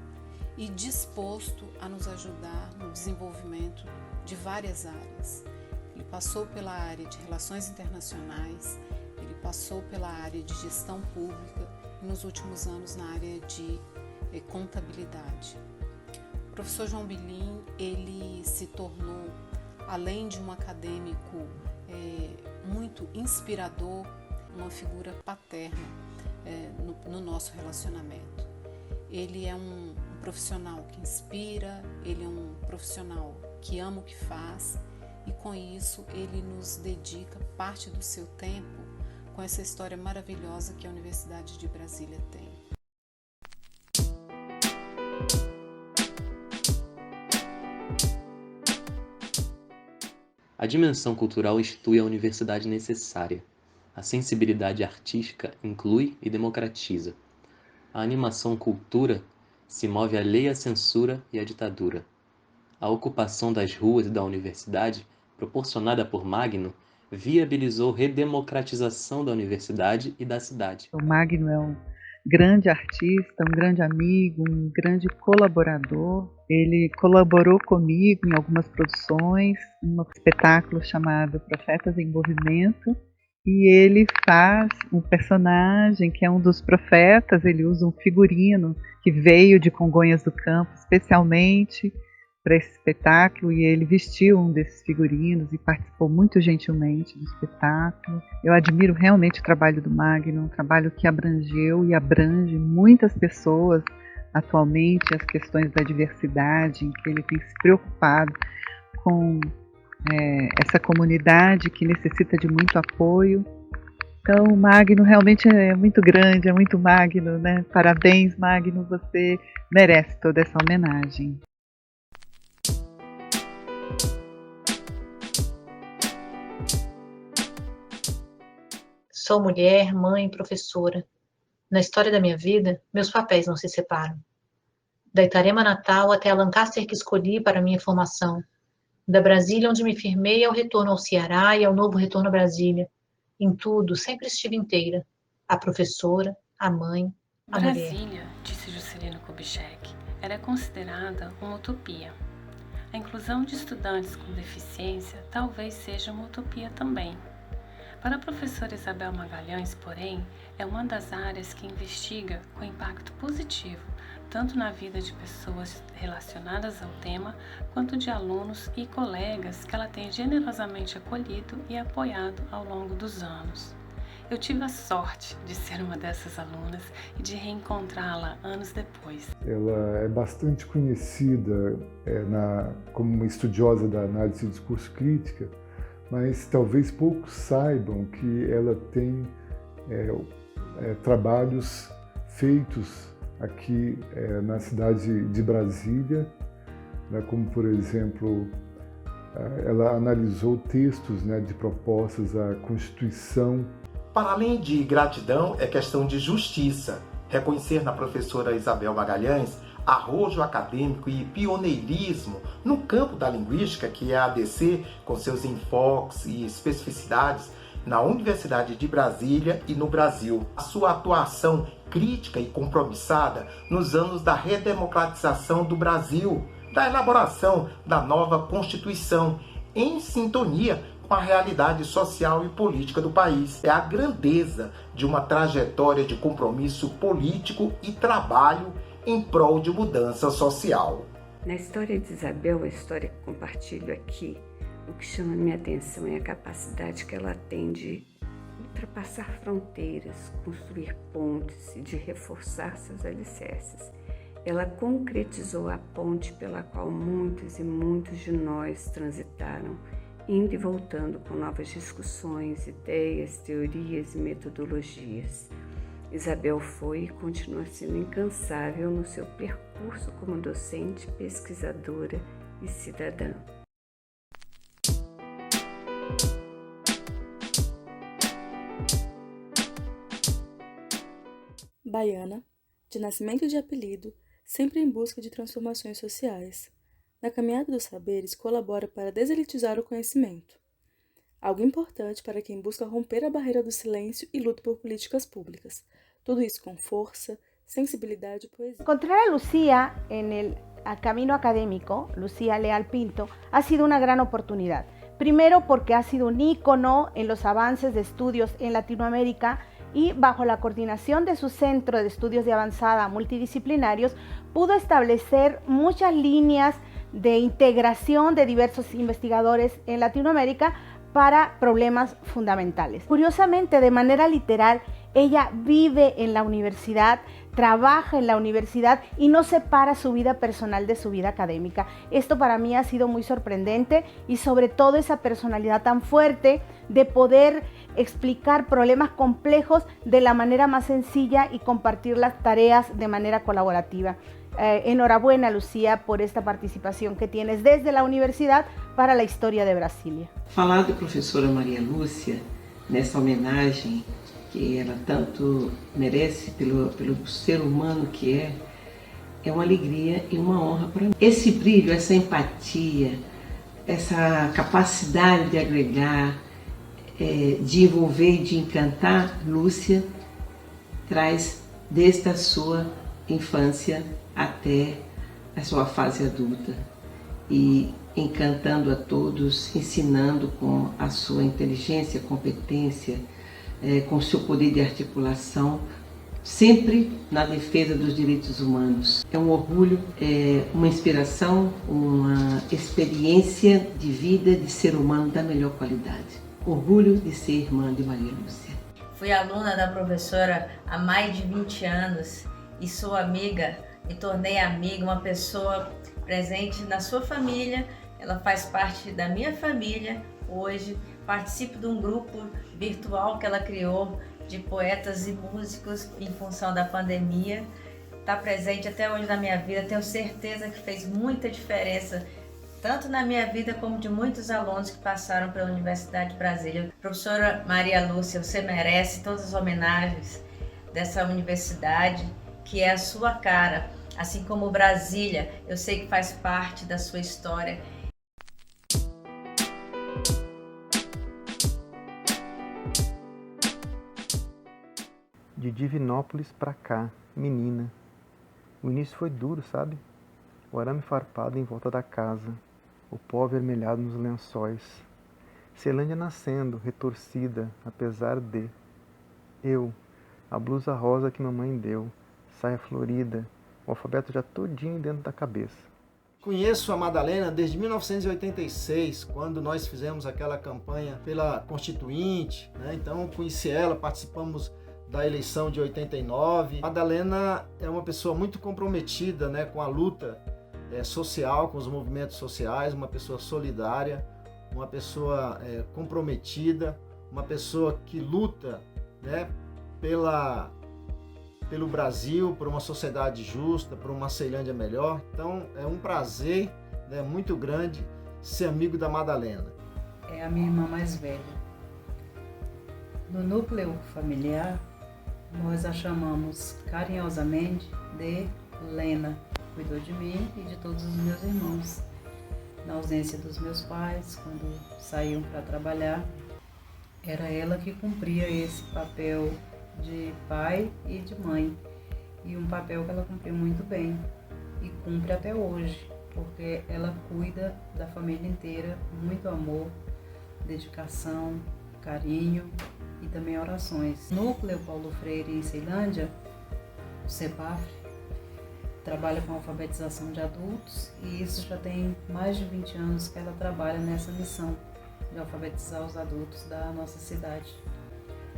e disposto a nos ajudar no desenvolvimento de várias áreas. Ele passou pela área de relações internacionais, ele passou pela área de gestão pública e nos últimos anos na área de contabilidade. O professor João Bilim, ele se tornou, além de um acadêmico muito inspirador, uma figura paterna no nosso relacionamento. Ele é um profissional que inspira, ele é um profissional que ama o que faz e com isso ele nos dedica parte do seu tempo com essa história maravilhosa que a Universidade de Brasília tem. A dimensão cultural institui a universidade necessária. A sensibilidade artística inclui e democratiza. A animação cultura se move alheia à censura e à ditadura. A ocupação das ruas da universidade, proporcionada por Magno, viabilizou redemocratização da universidade e da cidade. O Magno é um grande artista, um grande amigo, um grande colaborador. Ele colaborou comigo em algumas produções, um espetáculo chamado Profetas em Movimento, e ele faz um personagem que é um dos profetas. Ele usa um figurino que veio de Congonhas do Campo especialmente para esse espetáculo, e ele vestiu um desses figurinos e participou muito gentilmente do espetáculo. Eu admiro realmente o trabalho do Magno, um trabalho que abrangeu e abrange muitas pessoas atualmente, as questões da diversidade, em que ele tem se preocupado com essa comunidade que necessita de muito apoio. Então o Magno realmente é muito grande, é muito Magno, né? Parabéns, Magno, você merece toda essa homenagem. Sou mulher, mãe, professora. Na história da minha vida, meus papéis não se separam. Da Itarema natal até a Lancaster que escolhi para minha formação. Da Brasília onde me firmei ao retorno ao Ceará e ao novo retorno a Brasília. Em tudo, sempre estive inteira. A professora, a mãe, a mulher. Brasília, disse Juscelino Kubitschek, era considerada uma utopia. A inclusão de estudantes com deficiência talvez seja uma utopia também. Para a professora Isabel Magalhães, porém, é uma das áreas que investiga com impacto positivo, tanto na vida de pessoas relacionadas ao tema, quanto de alunos e colegas que ela tem generosamente acolhido e apoiado ao longo dos anos. Eu tive a sorte de ser uma dessas alunas e de reencontrá-la anos depois. Ela é bastante conhecida como uma estudiosa da análise e discurso crítica, mas talvez poucos saibam que ela tem trabalhos feitos aqui na cidade de Brasília, né, como, por exemplo, ela analisou textos, né, de propostas à Constituição. Para além de gratidão, é questão de justiça. Reconhecer na professora Isabel Magalhães arrojo acadêmico e pioneirismo no campo da linguística, que é a ADC, com seus enfoques e especificidades na Universidade de Brasília e no Brasil. A sua atuação crítica e compromissada nos anos da redemocratização do Brasil, da elaboração da nova Constituição, em sintonia com a realidade social e política do país. É a grandeza de uma trajetória de compromisso político e trabalho em prol de mudança social. Na história de Isabel, a história que compartilho aqui, o que chama minha atenção é a capacidade que ela tem de ultrapassar fronteiras, construir pontes e de reforçar seus alicerces. Ela concretizou a ponte pela qual muitos e muitos de nós transitaram, indo e voltando com novas discussões, ideias, teorias e metodologias. Isabel foi e continua sendo incansável no seu percurso como docente, pesquisadora e cidadã. Baiana, de nascimento e de apelido, sempre em busca de transformações sociais. Na caminhada dos saberes, colabora para deselitizar o conhecimento. Algo importante para quem busca romper a barreira do silêncio e luta por políticas públicas. Tudo isso com força, sensibilidade e poesia. Encontrar a Lucía en el camino académico, Lucía Leal Pinto, ha sido una gran oportunidad. Primero porque ha sido un ícono en los avances de estudios en Latinoamérica y bajo la coordinación de su Centro de Estudios de Avanzada Multidisciplinarios pudo establecer muchas líneas de integración de diversos investigadores en Latinoamérica para problemas fundamentales. Curiosamente, de manera literal, ella vive en la universidad, trabaja en la universidad y no separa su vida personal de su vida académica. Esto para mí ha sido muy sorprendente y sobre todo esa personalidad tan fuerte de poder explicar problemas complejos de la manera más sencilla y compartir las tareas de manera colaborativa. Enhorabuena, Lucía, por esta participación que tienes desde la universidad para la historia de Brasília. Falar da professora Maria Lúcia, nessa homenagem que ela tanto merece pelo ser humano que é uma alegria e uma honra para mim. Esse brilho, essa empatia, essa capacidade de agregar, de envolver e de encantar, Lúcia traz desde a sua infância até a sua fase adulta e encantando a todos, ensinando com a sua inteligência, competência, com o seu poder de articulação, sempre na defesa dos direitos humanos. É um orgulho, uma inspiração, uma experiência de vida de ser humano da melhor qualidade. Orgulho de ser irmã de Maria Lúcia. Fui aluna da professora há mais de 20 anos e sou amiga, me tornei amiga, uma pessoa presente na sua família. Ela faz parte da minha família hoje. Participo de um grupo virtual que ela criou de poetas e músicos em função da pandemia. Está presente até hoje na minha vida. Tenho certeza que fez muita diferença, tanto na minha vida como de muitos alunos que passaram pela Universidade de Brasília. Professora Maria Lúcia, você merece todas as homenagens dessa universidade, que é a sua cara. Assim como Brasília, eu sei que faz parte da sua história. De Divinópolis pra cá, menina. O início foi duro, sabe? O arame farpado em volta da casa, o pó avermelhado nos lençóis. Ceilândia nascendo, retorcida, apesar de. Eu, a blusa rosa que mamãe deu, saia florida, o alfabeto já todinho dentro da cabeça. Conheço a Madalena desde 1986, quando nós fizemos aquela campanha pela Constituinte, né? Então conheci ela, participamos da eleição de 89. Madalena é uma pessoa muito comprometida, né, com a luta social, com os movimentos sociais, uma pessoa solidária, uma pessoa comprometida, uma pessoa que luta, né, pelo Brasil, por uma sociedade justa, por uma Ceilândia melhor. Então é um prazer, né, muito grande ser amigo da Madalena. É a minha irmã mais velha. No núcleo familiar, nós a chamamos carinhosamente de Lena. Cuidou de mim e de todos os meus irmãos. Na ausência dos meus pais, quando saíam para trabalhar, era ela que cumpria esse papel de pai e de mãe. E um papel que ela cumpriu muito bem e cumpre até hoje, porque ela cuida da família inteira, muito amor, dedicação, carinho e também orações. Núcleo Paulo Freire em Ceilândia, o CEPAF, trabalha com alfabetização de adultos e isso já tem mais de 20 anos que ela trabalha nessa missão de alfabetizar os adultos da nossa cidade.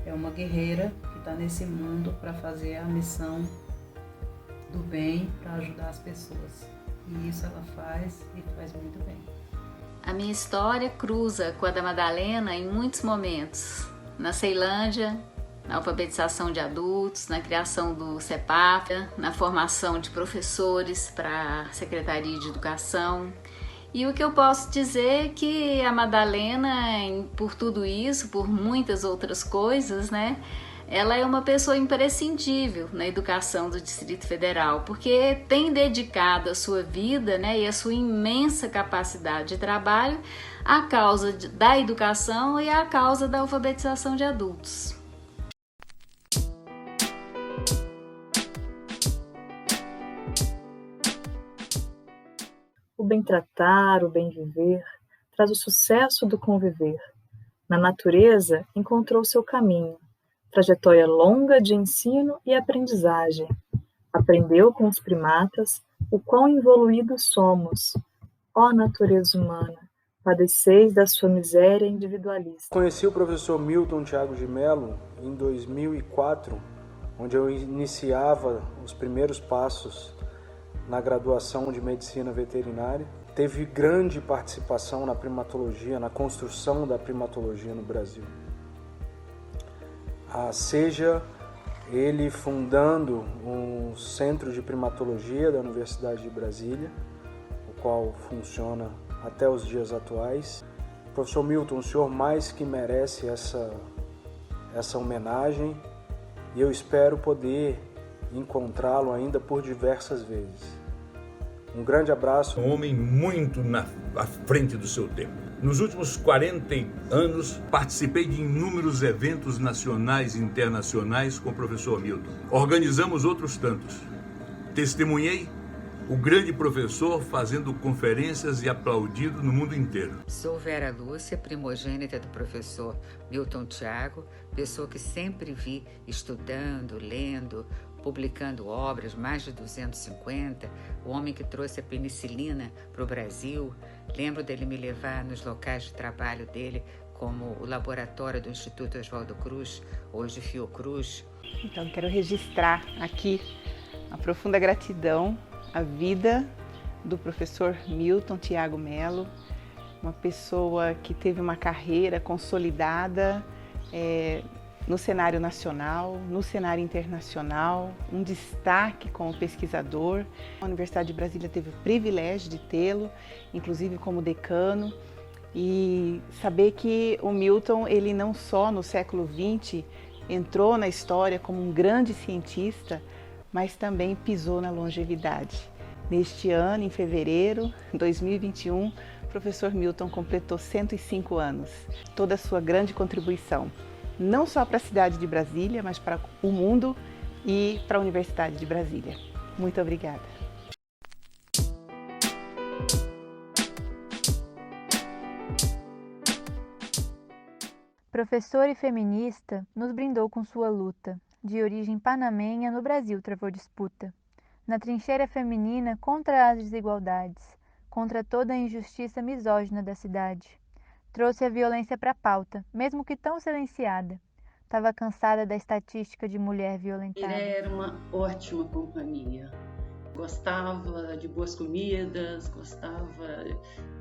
É uma guerreira que está nesse mundo para fazer a missão do bem, para ajudar as pessoas. E isso ela faz e faz muito bem. A minha história cruza com a da Madalena em muitos momentos. Na Ceilândia, na alfabetização de adultos, na criação do CEPAF, na formação de professores para a Secretaria de Educação. E o que eu posso dizer é que a Madalena, por tudo isso, por muitas outras coisas, né, ela é uma pessoa imprescindível na educação do Distrito Federal, porque tem dedicado a sua vida, né, e a sua imensa capacidade de trabalho à causa da educação e à causa da alfabetização de adultos. O bem tratar, o bem viver, traz o sucesso do conviver. Na natureza, encontrou seu caminho, trajetória longa de ensino e aprendizagem. Aprendeu com os primatas o quão evoluídos somos. Ó natureza humana, padeceis da sua miséria individualista. Conheci o professor Milton Tiago de Mello em 2004, onde eu iniciava os primeiros passos na graduação de Medicina Veterinária. Teve grande participação na primatologia, na construção da primatologia no Brasil. Seja ele fundando um centro de primatologia da Universidade de Brasília, o qual funciona até os dias atuais. Professor Milton, o senhor mais que merece essa homenagem e eu espero poder encontrá-lo ainda por diversas vezes. Um grande abraço. Um homem muito à frente do seu tempo. Nos últimos 40 anos, participei de inúmeros eventos nacionais e internacionais com o professor Milton. Organizamos outros tantos. Testemunhei o grande professor fazendo conferências e aplaudido no mundo inteiro. Sou Vera Lúcia, primogênita do professor Milton Tiago, pessoa que sempre vi estudando, lendo, publicando obras, mais de 250, o homem que trouxe a penicilina para o Brasil. Lembro dele me levar nos locais de trabalho dele, como o laboratório do Instituto Oswaldo Cruz, hoje Fiocruz. Então, quero registrar aqui a profunda gratidão à vida do professor Milton Tiago Mello, uma pessoa que teve uma carreira consolidada no cenário nacional, no cenário internacional, um destaque como pesquisador. A Universidade de Brasília teve o privilégio de tê-lo, inclusive como decano, e saber que o Milton, ele não só no século XX entrou na história como um grande cientista, mas também pisou na longevidade. Neste ano, em fevereiro de 2021, o professor Milton completou 105 anos. Toda a sua grande contribuição, não só para a cidade de Brasília, mas para o mundo e para a Universidade de Brasília. Muito obrigada. Professor e feminista, nos brindou com sua luta. De origem panamenha, no Brasil travou disputa. Na trincheira feminina contra as desigualdades, contra toda a injustiça misógina da cidade. Trouxe a violência para a pauta, mesmo que tão silenciada. Estava cansada da estatística de mulher violentada. Era uma ótima companhia. Gostava de boas comidas, gostava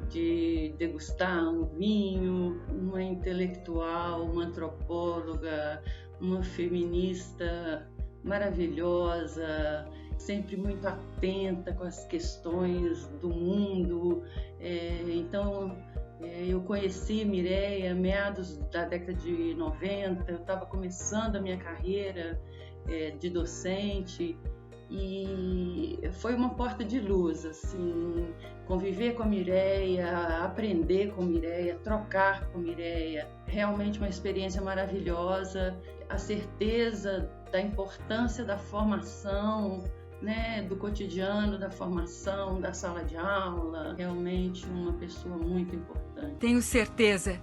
de degustar um vinho, uma intelectual, uma antropóloga, uma feminista maravilhosa, sempre muito atenta com as questões do mundo. Então, eu conheci Mireia meados da década de 90, eu estava começando a minha carreira de docente e foi uma porta de luz, assim, conviver com a Mireia, aprender com Mireia, trocar com Mireia, realmente uma experiência maravilhosa, a certeza da importância da formação, né, do cotidiano, da formação, da sala de aula, realmente uma pessoa muito importante. Tenho certeza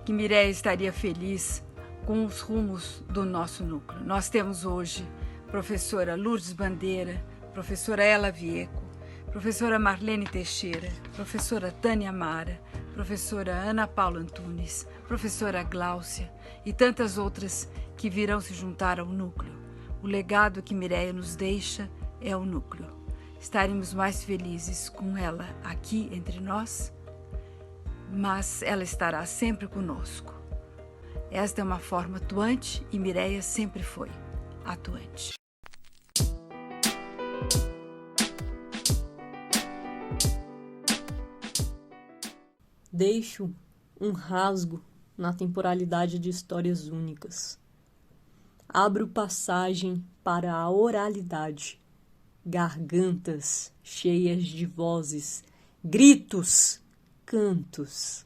que Mireia estaria feliz com os rumos do nosso núcleo. Nós temos hoje professora Lourdes Bandeira, professora Ela Vieco, professora Marlene Teixeira, professora Tânia Mara, professora Ana Paula Antunes, professora Gláucia e tantas outras que virão se juntar ao núcleo. O legado que Mireia nos deixa é o núcleo. Estaremos mais felizes com ela aqui entre nós, mas ela estará sempre conosco. Esta é uma forma atuante e Mireia sempre foi atuante. Deixo um rasgo na temporalidade de histórias únicas. Abro passagem para a oralidade, gargantas cheias de vozes, gritos, cantos,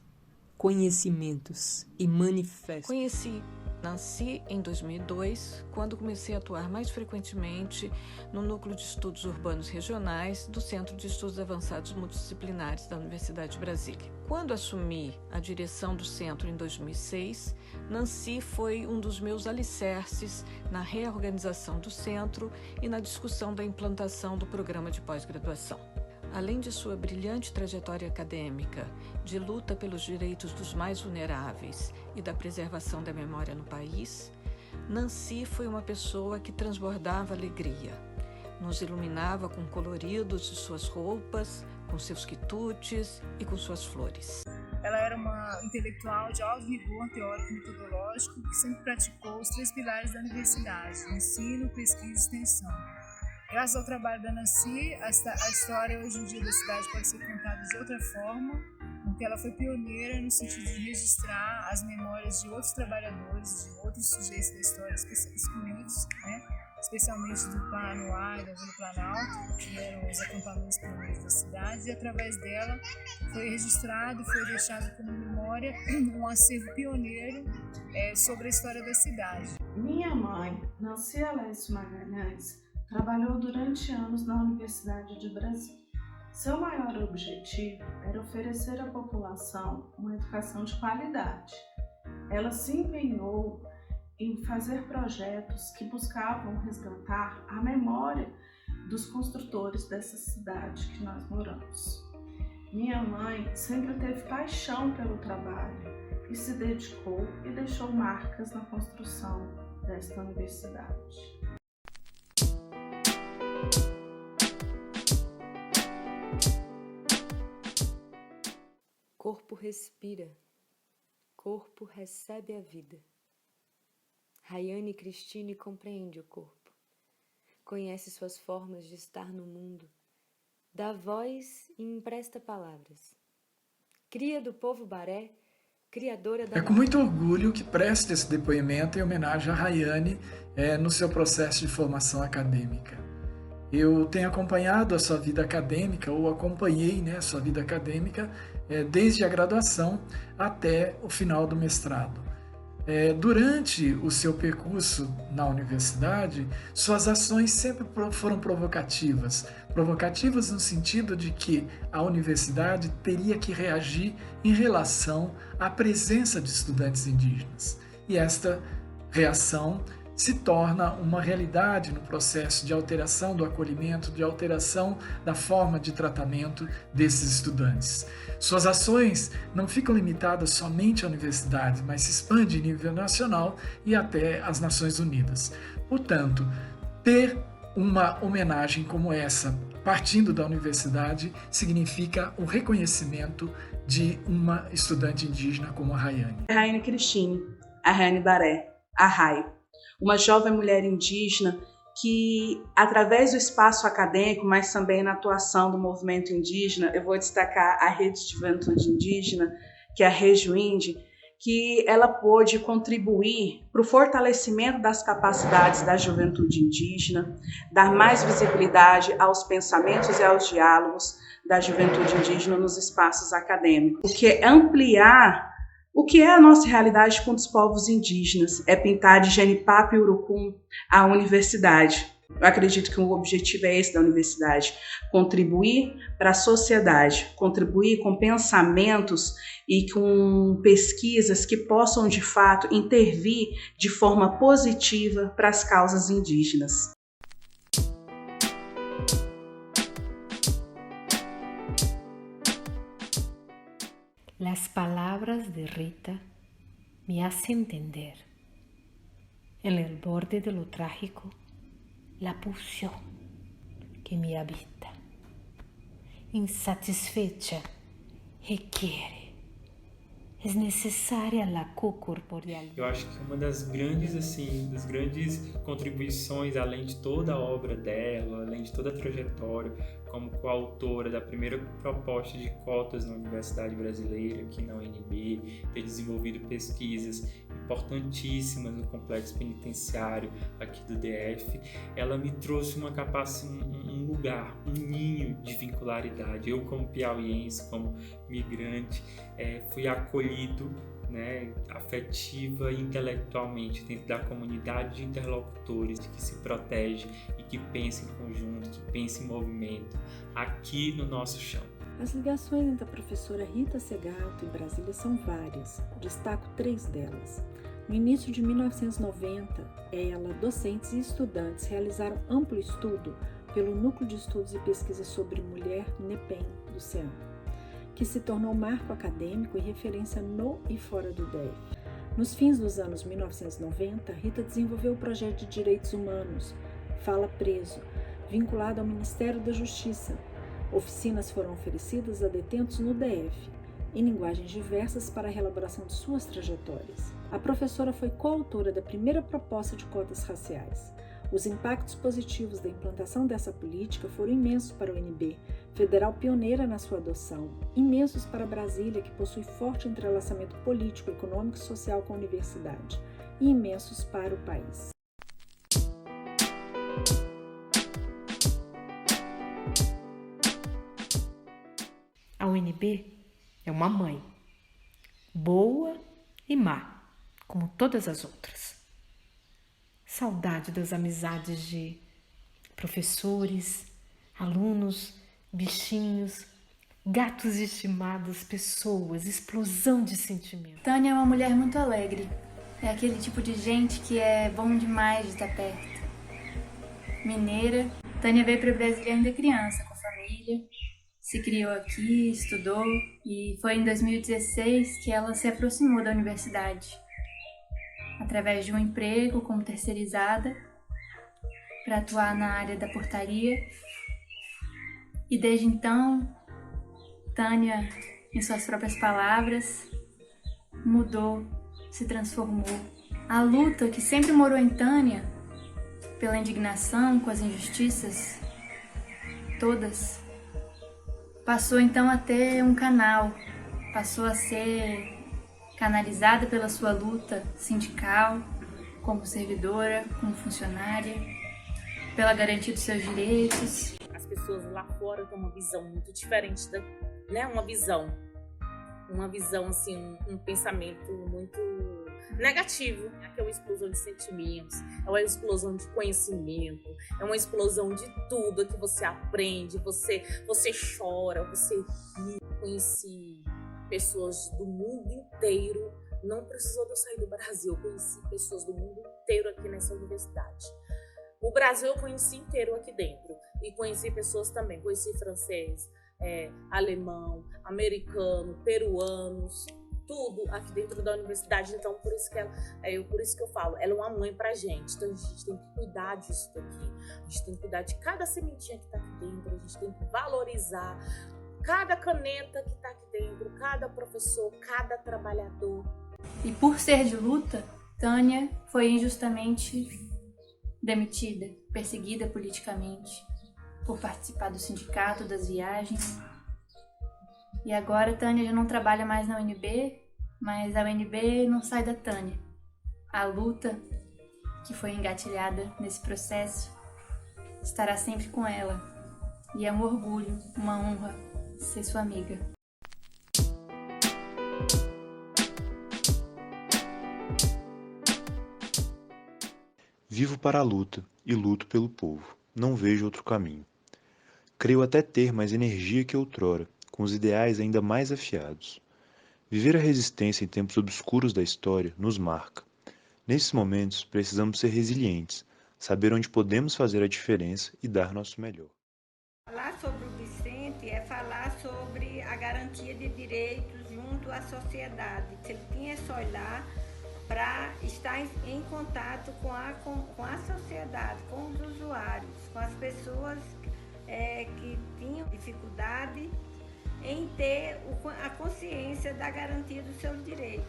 conhecimentos e manifestos. Nasci em 2002, quando comecei a atuar mais frequentemente no Núcleo de Estudos Urbanos Regionais do Centro de Estudos Avançados Multidisciplinares da Universidade de Brasília. Quando assumi a direção do centro em 2006, Nancy foi um dos meus alicerces na reorganização do centro e na discussão da implantação do programa de pós-graduação. Além de sua brilhante trajetória acadêmica, de luta pelos direitos dos mais vulneráveis e da preservação da memória no país, Nancy foi uma pessoa que transbordava alegria. Nos iluminava com coloridos de suas roupas, com seus quitutes e com suas flores. Ela era uma intelectual de alto rigor teórico e metodológico que sempre praticou os 3 pilares da universidade: ensino, pesquisa e extensão. Graças ao trabalho da Nancy, a história hoje em dia da cidade pode ser contada de outra forma, porque ela foi pioneira no sentido de registrar as memórias de outros trabalhadores, de outros sujeitos da história excluídos, né? Especialmente do Paranoá e da Vila Planalto, que eram os acampamentos pioneiros da cidade, e através dela foi registrado, foi deixado como memória um acervo pioneiro sobre a história da cidade. Minha mãe, Nancy Alessio Magalhães, trabalhou durante anos na Universidade de Brasília. Seu maior objetivo era oferecer à população uma educação de qualidade. Ela se empenhou em fazer projetos que buscavam resgatar a memória dos construtores dessa cidade que nós moramos. Minha mãe sempre teve paixão pelo trabalho e se dedicou e deixou marcas na construção desta universidade. Corpo respira, corpo recebe a vida. Rayane Cristine compreende o corpo, conhece suas formas de estar no mundo, dá voz e empresta palavras. Cria do povo Baré, criadora da... É com muito orgulho que presto esse depoimento em homenagem a Rayane no seu processo de formação acadêmica. Eu tenho acompanhado a sua vida acadêmica, ou acompanhei a sua vida acadêmica desde a graduação até o final do mestrado. Durante o seu percurso na universidade, suas ações sempre foram provocativas no sentido de que a universidade teria que reagir em relação à presença de estudantes indígenas. E esta reação se torna uma realidade no processo de alteração do acolhimento, de alteração da forma de tratamento desses estudantes. Suas ações não ficam limitadas somente à universidade, mas se expandem em nível nacional e até às Nações Unidas. Portanto, ter uma homenagem como essa, partindo da universidade, significa o reconhecimento de uma estudante indígena como a Rayane. Rayane Cristine, a Rayane Baré, a Rai. Uma jovem mulher indígena que, através do espaço acadêmico, mas também na atuação do movimento indígena, eu vou destacar a Rede de Juventude Indígena, que é a Rejuinde, que ela pôde contribuir para o fortalecimento das capacidades da juventude indígena, dar mais visibilidade aos pensamentos e aos diálogos da juventude indígena nos espaços acadêmicos, o que é ampliar o que é a nossa realidade com os povos indígenas, é pintar de Genipapo e Urucum a universidade. Eu acredito que o objetivo é esse da universidade, contribuir para a sociedade, contribuir com pensamentos e com pesquisas que possam, de fato, intervir de forma positiva para as causas indígenas. Las palabras de Rita me hacen entender, en el borde de lo trágico, la pulsión que me habita. Insatisfecha, requiere. É necessária a co-corporealidade. Eu acho que uma das grandes contribuições, além de toda a obra dela, além de toda a trajetória, como coautora da primeira proposta de cotas na Universidade Brasileira, aqui na UNB, ter desenvolvido pesquisas importantíssimas no complexo penitenciário aqui do DF, ela me trouxe uma capacidade, um lugar, um ninho de vincularidade. Eu, como piauiense, como migrante, fui acolhido, afetiva e intelectualmente dentro da comunidade de interlocutores que se protege e que pensa em conjunto, que pensa em movimento, aqui no nosso chão. As ligações entre a professora Rita Segato e Brasília são várias, destaco 3 delas. No início de 1990, ela, docentes e estudantes realizaram amplo estudo pelo Núcleo de Estudos e Pesquisas sobre Mulher NEPEM do CEAM, que se tornou marco acadêmico e referência no e fora do DF. Nos fins dos anos 1990, Rita desenvolveu o projeto de Direitos Humanos, Fala Preso, vinculado ao Ministério da Justiça. Oficinas foram oferecidas a detentos no DF, em linguagens diversas para a elaboração de suas trajetórias. A professora foi coautora da primeira proposta de cotas raciais. Os impactos positivos da implantação dessa política foram imensos para a UNB, federal pioneira na sua adoção, imensos para Brasília, que possui forte entrelaçamento político, econômico e social com a universidade, e imensos para o país. A UNB é uma mãe, boa e má, como todas as outras. Saudade das amizades de professores, alunos, bichinhos, gatos estimados, pessoas, explosão de sentimento. Tânia é uma mulher muito alegre. É aquele tipo de gente que é bom demais de estar perto. Mineira, Tânia veio para Brasília ainda criança, com a família. Se criou aqui, estudou e foi em 2016 que ela se aproximou da universidade, através de um emprego como terceirizada para atuar na área da portaria. E desde então, Tânia, em suas próprias palavras, mudou, se transformou. A luta que sempre morou em Tânia, pela indignação com as injustiças, todas, passou então a ter um canal, passou a ser canalizada pela sua luta sindical, como servidora, como funcionária, pela garantia dos seus direitos. As pessoas lá fora têm uma visão muito diferente, uma visão assim, um pensamento muito negativo. É uma explosão de sentimentos, é uma explosão de conhecimento, é uma explosão de tudo que você aprende, você chora, você ri. Conheci pessoas do mundo inteiro, não precisou de eu sair do Brasil, eu conheci pessoas do mundo inteiro aqui nessa universidade. O Brasil eu conheci inteiro aqui dentro, e conheci pessoas também, conheci francês, alemão, americano, peruanos, tudo aqui dentro da universidade. Então por isso que eu falo, ela é uma mãe pra gente, então a gente tem que cuidar disso daqui, a gente tem que cuidar de cada sementinha que tá aqui dentro, a gente tem que valorizar cada caneta que tá aqui dentro, cada professor, cada trabalhador. E por ser de luta, Tânia foi injustamente demitida, perseguida politicamente, por participar do sindicato, das viagens. E agora Tânia já não trabalha mais na UNB, mas a UNB não sai da Tânia. A luta que foi engatilhada nesse processo estará sempre com ela. E é um orgulho, uma honra ser sua amiga. Vivo para a luta e luto pelo povo. Não vejo outro caminho. Creio até ter mais energia que outrora, com os ideais ainda mais afiados. Viver a resistência em tempos obscuros da história nos marca. Nesses momentos, precisamos ser resilientes, saber onde podemos fazer a diferença e dar nosso melhor. Falar sobre o Vicente é falar sobre a garantia de direitos junto à sociedade. Ele tinha esse olhar para estar em contato com a sociedade, com os usuários, com as pessoas que tinham dificuldade em ter a consciência da garantia dos seus direitos.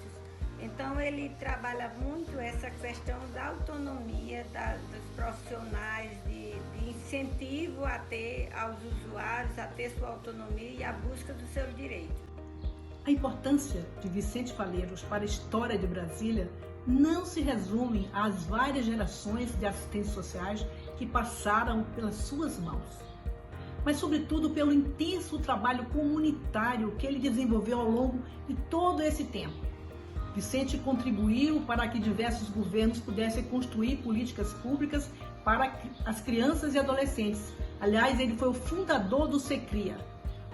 Então ele trabalha muito essa questão da autonomia dos profissionais, de incentivo aos usuários a ter sua autonomia e a busca dos seus direitos. A importância de Vicente Faleiros para a história de Brasília não se resume às várias gerações de assistentes sociais que passaram pelas suas mãos, mas sobretudo pelo intenso trabalho comunitário que ele desenvolveu ao longo de todo esse tempo. Vicente contribuiu para que diversos governos pudessem construir políticas públicas para as crianças e adolescentes. Aliás, ele foi o fundador do SECRIA.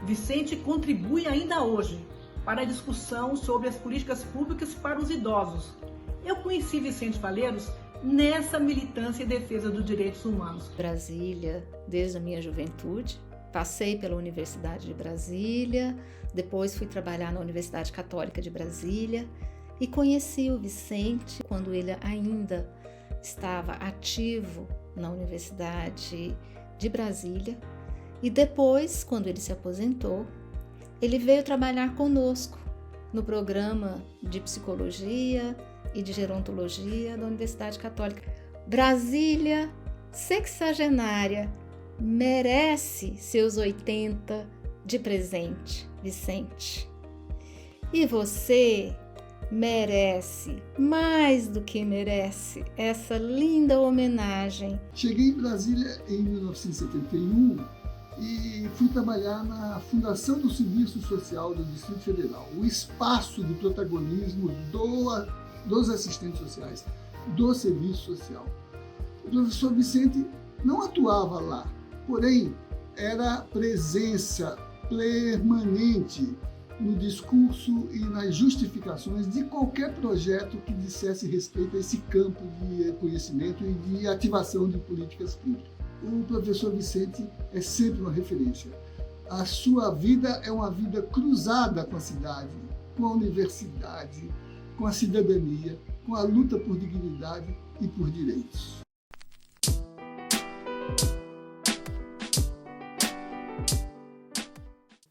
Vicente contribui ainda hoje para a discussão sobre as políticas públicas para os idosos. Eu conheci Vicente Faleiros nessa militância em defesa dos direitos humanos. Brasília, desde a minha juventude, passei pela Universidade de Brasília, depois fui trabalhar na Universidade Católica de Brasília e conheci o Vicente quando ele ainda estava ativo na Universidade de Brasília e depois, quando ele se aposentou, ele veio trabalhar conosco no programa de psicologia e de gerontologia da Universidade Católica. Brasília, sexagenária, merece seus 80 de presente, Vicente. E você merece, mais do que merece, essa linda homenagem. Cheguei em Brasília em 1971 e fui trabalhar na Fundação do Serviço Social do Distrito Federal, o espaço de protagonismo dos assistentes sociais, do serviço social. O professor Vicente não atuava lá, porém era presença permanente no discurso e nas justificações de qualquer projeto que dissesse respeito a esse campo de conhecimento e de ativação de políticas públicas. O professor Vicente é sempre uma referência. A sua vida é uma vida cruzada com a cidade, com a universidade, com a cidadania, com a luta por dignidade e por direitos.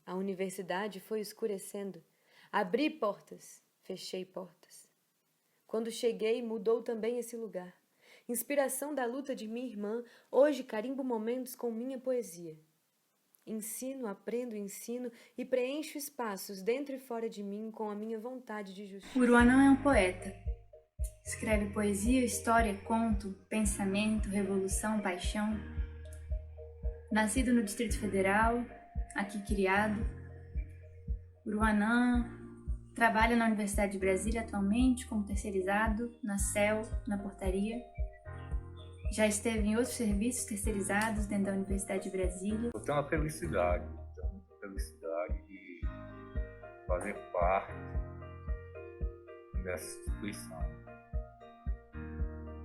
A universidade foi escurecendo. Abri portas, fechei portas. Quando cheguei, mudou também esse lugar. Inspiração da luta de minha irmã, hoje carimbo momentos com minha poesia. Ensino, aprendo, ensino e preencho espaços dentro e fora de mim com a minha vontade de justiça. Uruanã é um poeta. Escreve poesia, história, conto, pensamento, revolução, paixão. Nascido no Distrito Federal, aqui criado, Uruanã trabalha na Universidade de Brasília atualmente como terceirizado, na CEL, na portaria. Já esteve em outros serviços terceirizados dentro da Universidade de Brasília. Eu tenho a felicidade de fazer parte dessa instituição.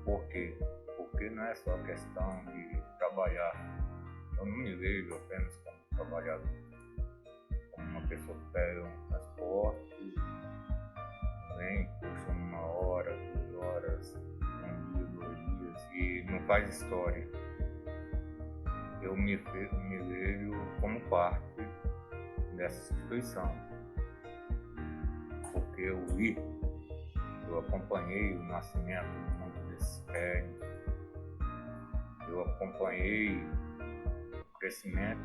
Por quê? Porque não é só questão de trabalhar. Eu não me vejo apenas como trabalhador, como uma pessoa que pega um transporte, vem, puxa 1 hora, 2 horas, 1 dia, 2 dias e não faz história. Eu me vejo como parte dessa instituição, porque eu acompanhei o nascimento de muitos desses prédios, eu acompanhei o crescimento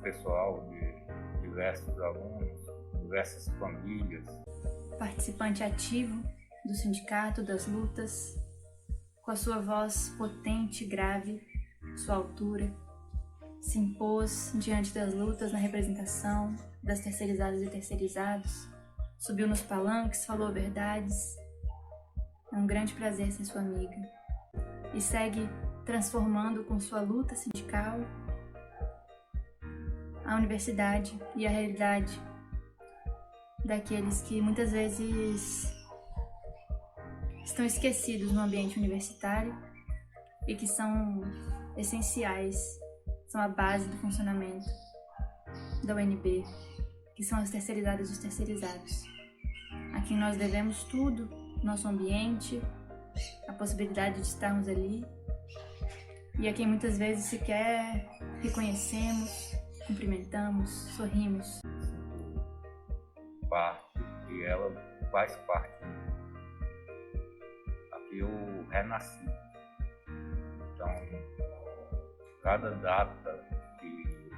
pessoal de diversos alunos, diversas famílias. Participante ativo do sindicato, das lutas, com a sua voz potente e grave, sua altura, se impôs diante das lutas na representação das terceirizadas e terceirizados, subiu nos palanques, falou verdades. É um grande prazer ser sua amiga. e segue transformando com sua luta sindical a universidade e a realidade daqueles que muitas vezes estão esquecidos no ambiente universitário e que são essenciais, são a base do funcionamento da UNB, que são as terceirizadas e os terceirizados, a quem nós devemos tudo, nosso ambiente, a possibilidade de estarmos ali, e a quem muitas vezes sequer reconhecemos, cumprimentamos, sorrimos. Parte e ela faz parte. Aqui eu renasci. Então, cada data que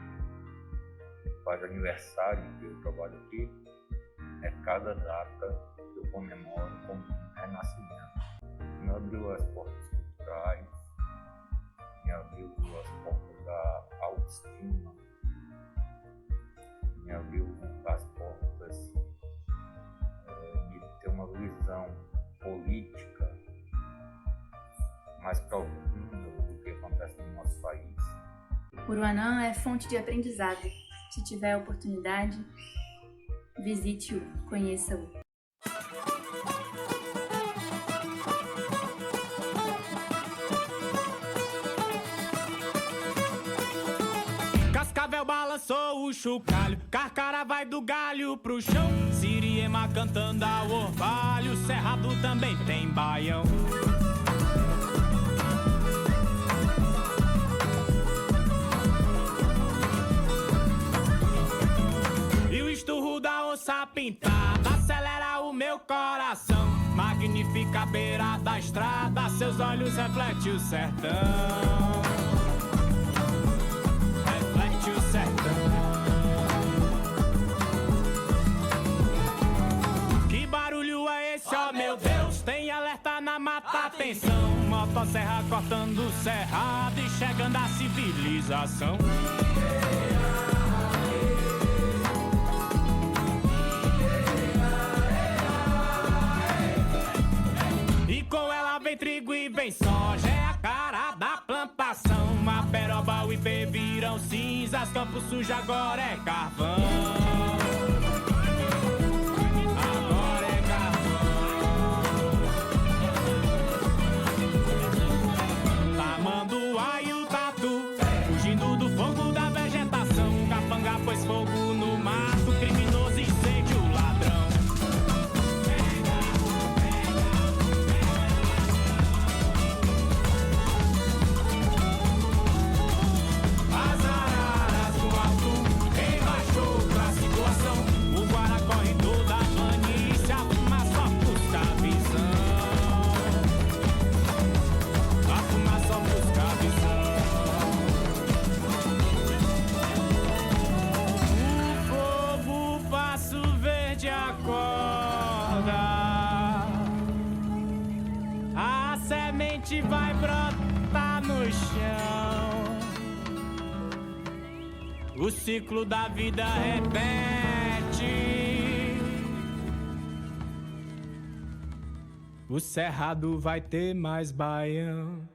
faz aniversário que eu trabalho aqui, é cada data que eu comemoro como um renascimento. Me abriu as portas culturais, me abriu as portas da autoestima, me abriu as portas de ter uma visão política mais profunda do que acontece no nosso país. Uruanã é fonte de aprendizado. Se tiver a oportunidade, visite-o, conheça-o. Cascavel balançou o chocalho, Carcara vai do galho pro chão, Siriema cantando ao orvalho, Cerrado também tem baião. E o esturro da onça pintada acelera o meu coração, magnifica a beira da estrada, seus olhos refletem o sertão. Que barulho é esse, ó meu Deus? Tem alerta na mata, atenção. Motosserra cortando o cerrado e chegando a civilização. E com ela vem trigo e vem soja, é a cara da plantação. A peroba, o ipê viram cinzas, campo sujo agora é carvão. Agora é carvão. Tamanduá e o tatu, fugindo do fogo da vegetação. Capanga pôs fogo no mato, criminoso incêndio, ladrão. A semente vai brotar no chão. O ciclo da vida repete. O cerrado vai ter mais baião.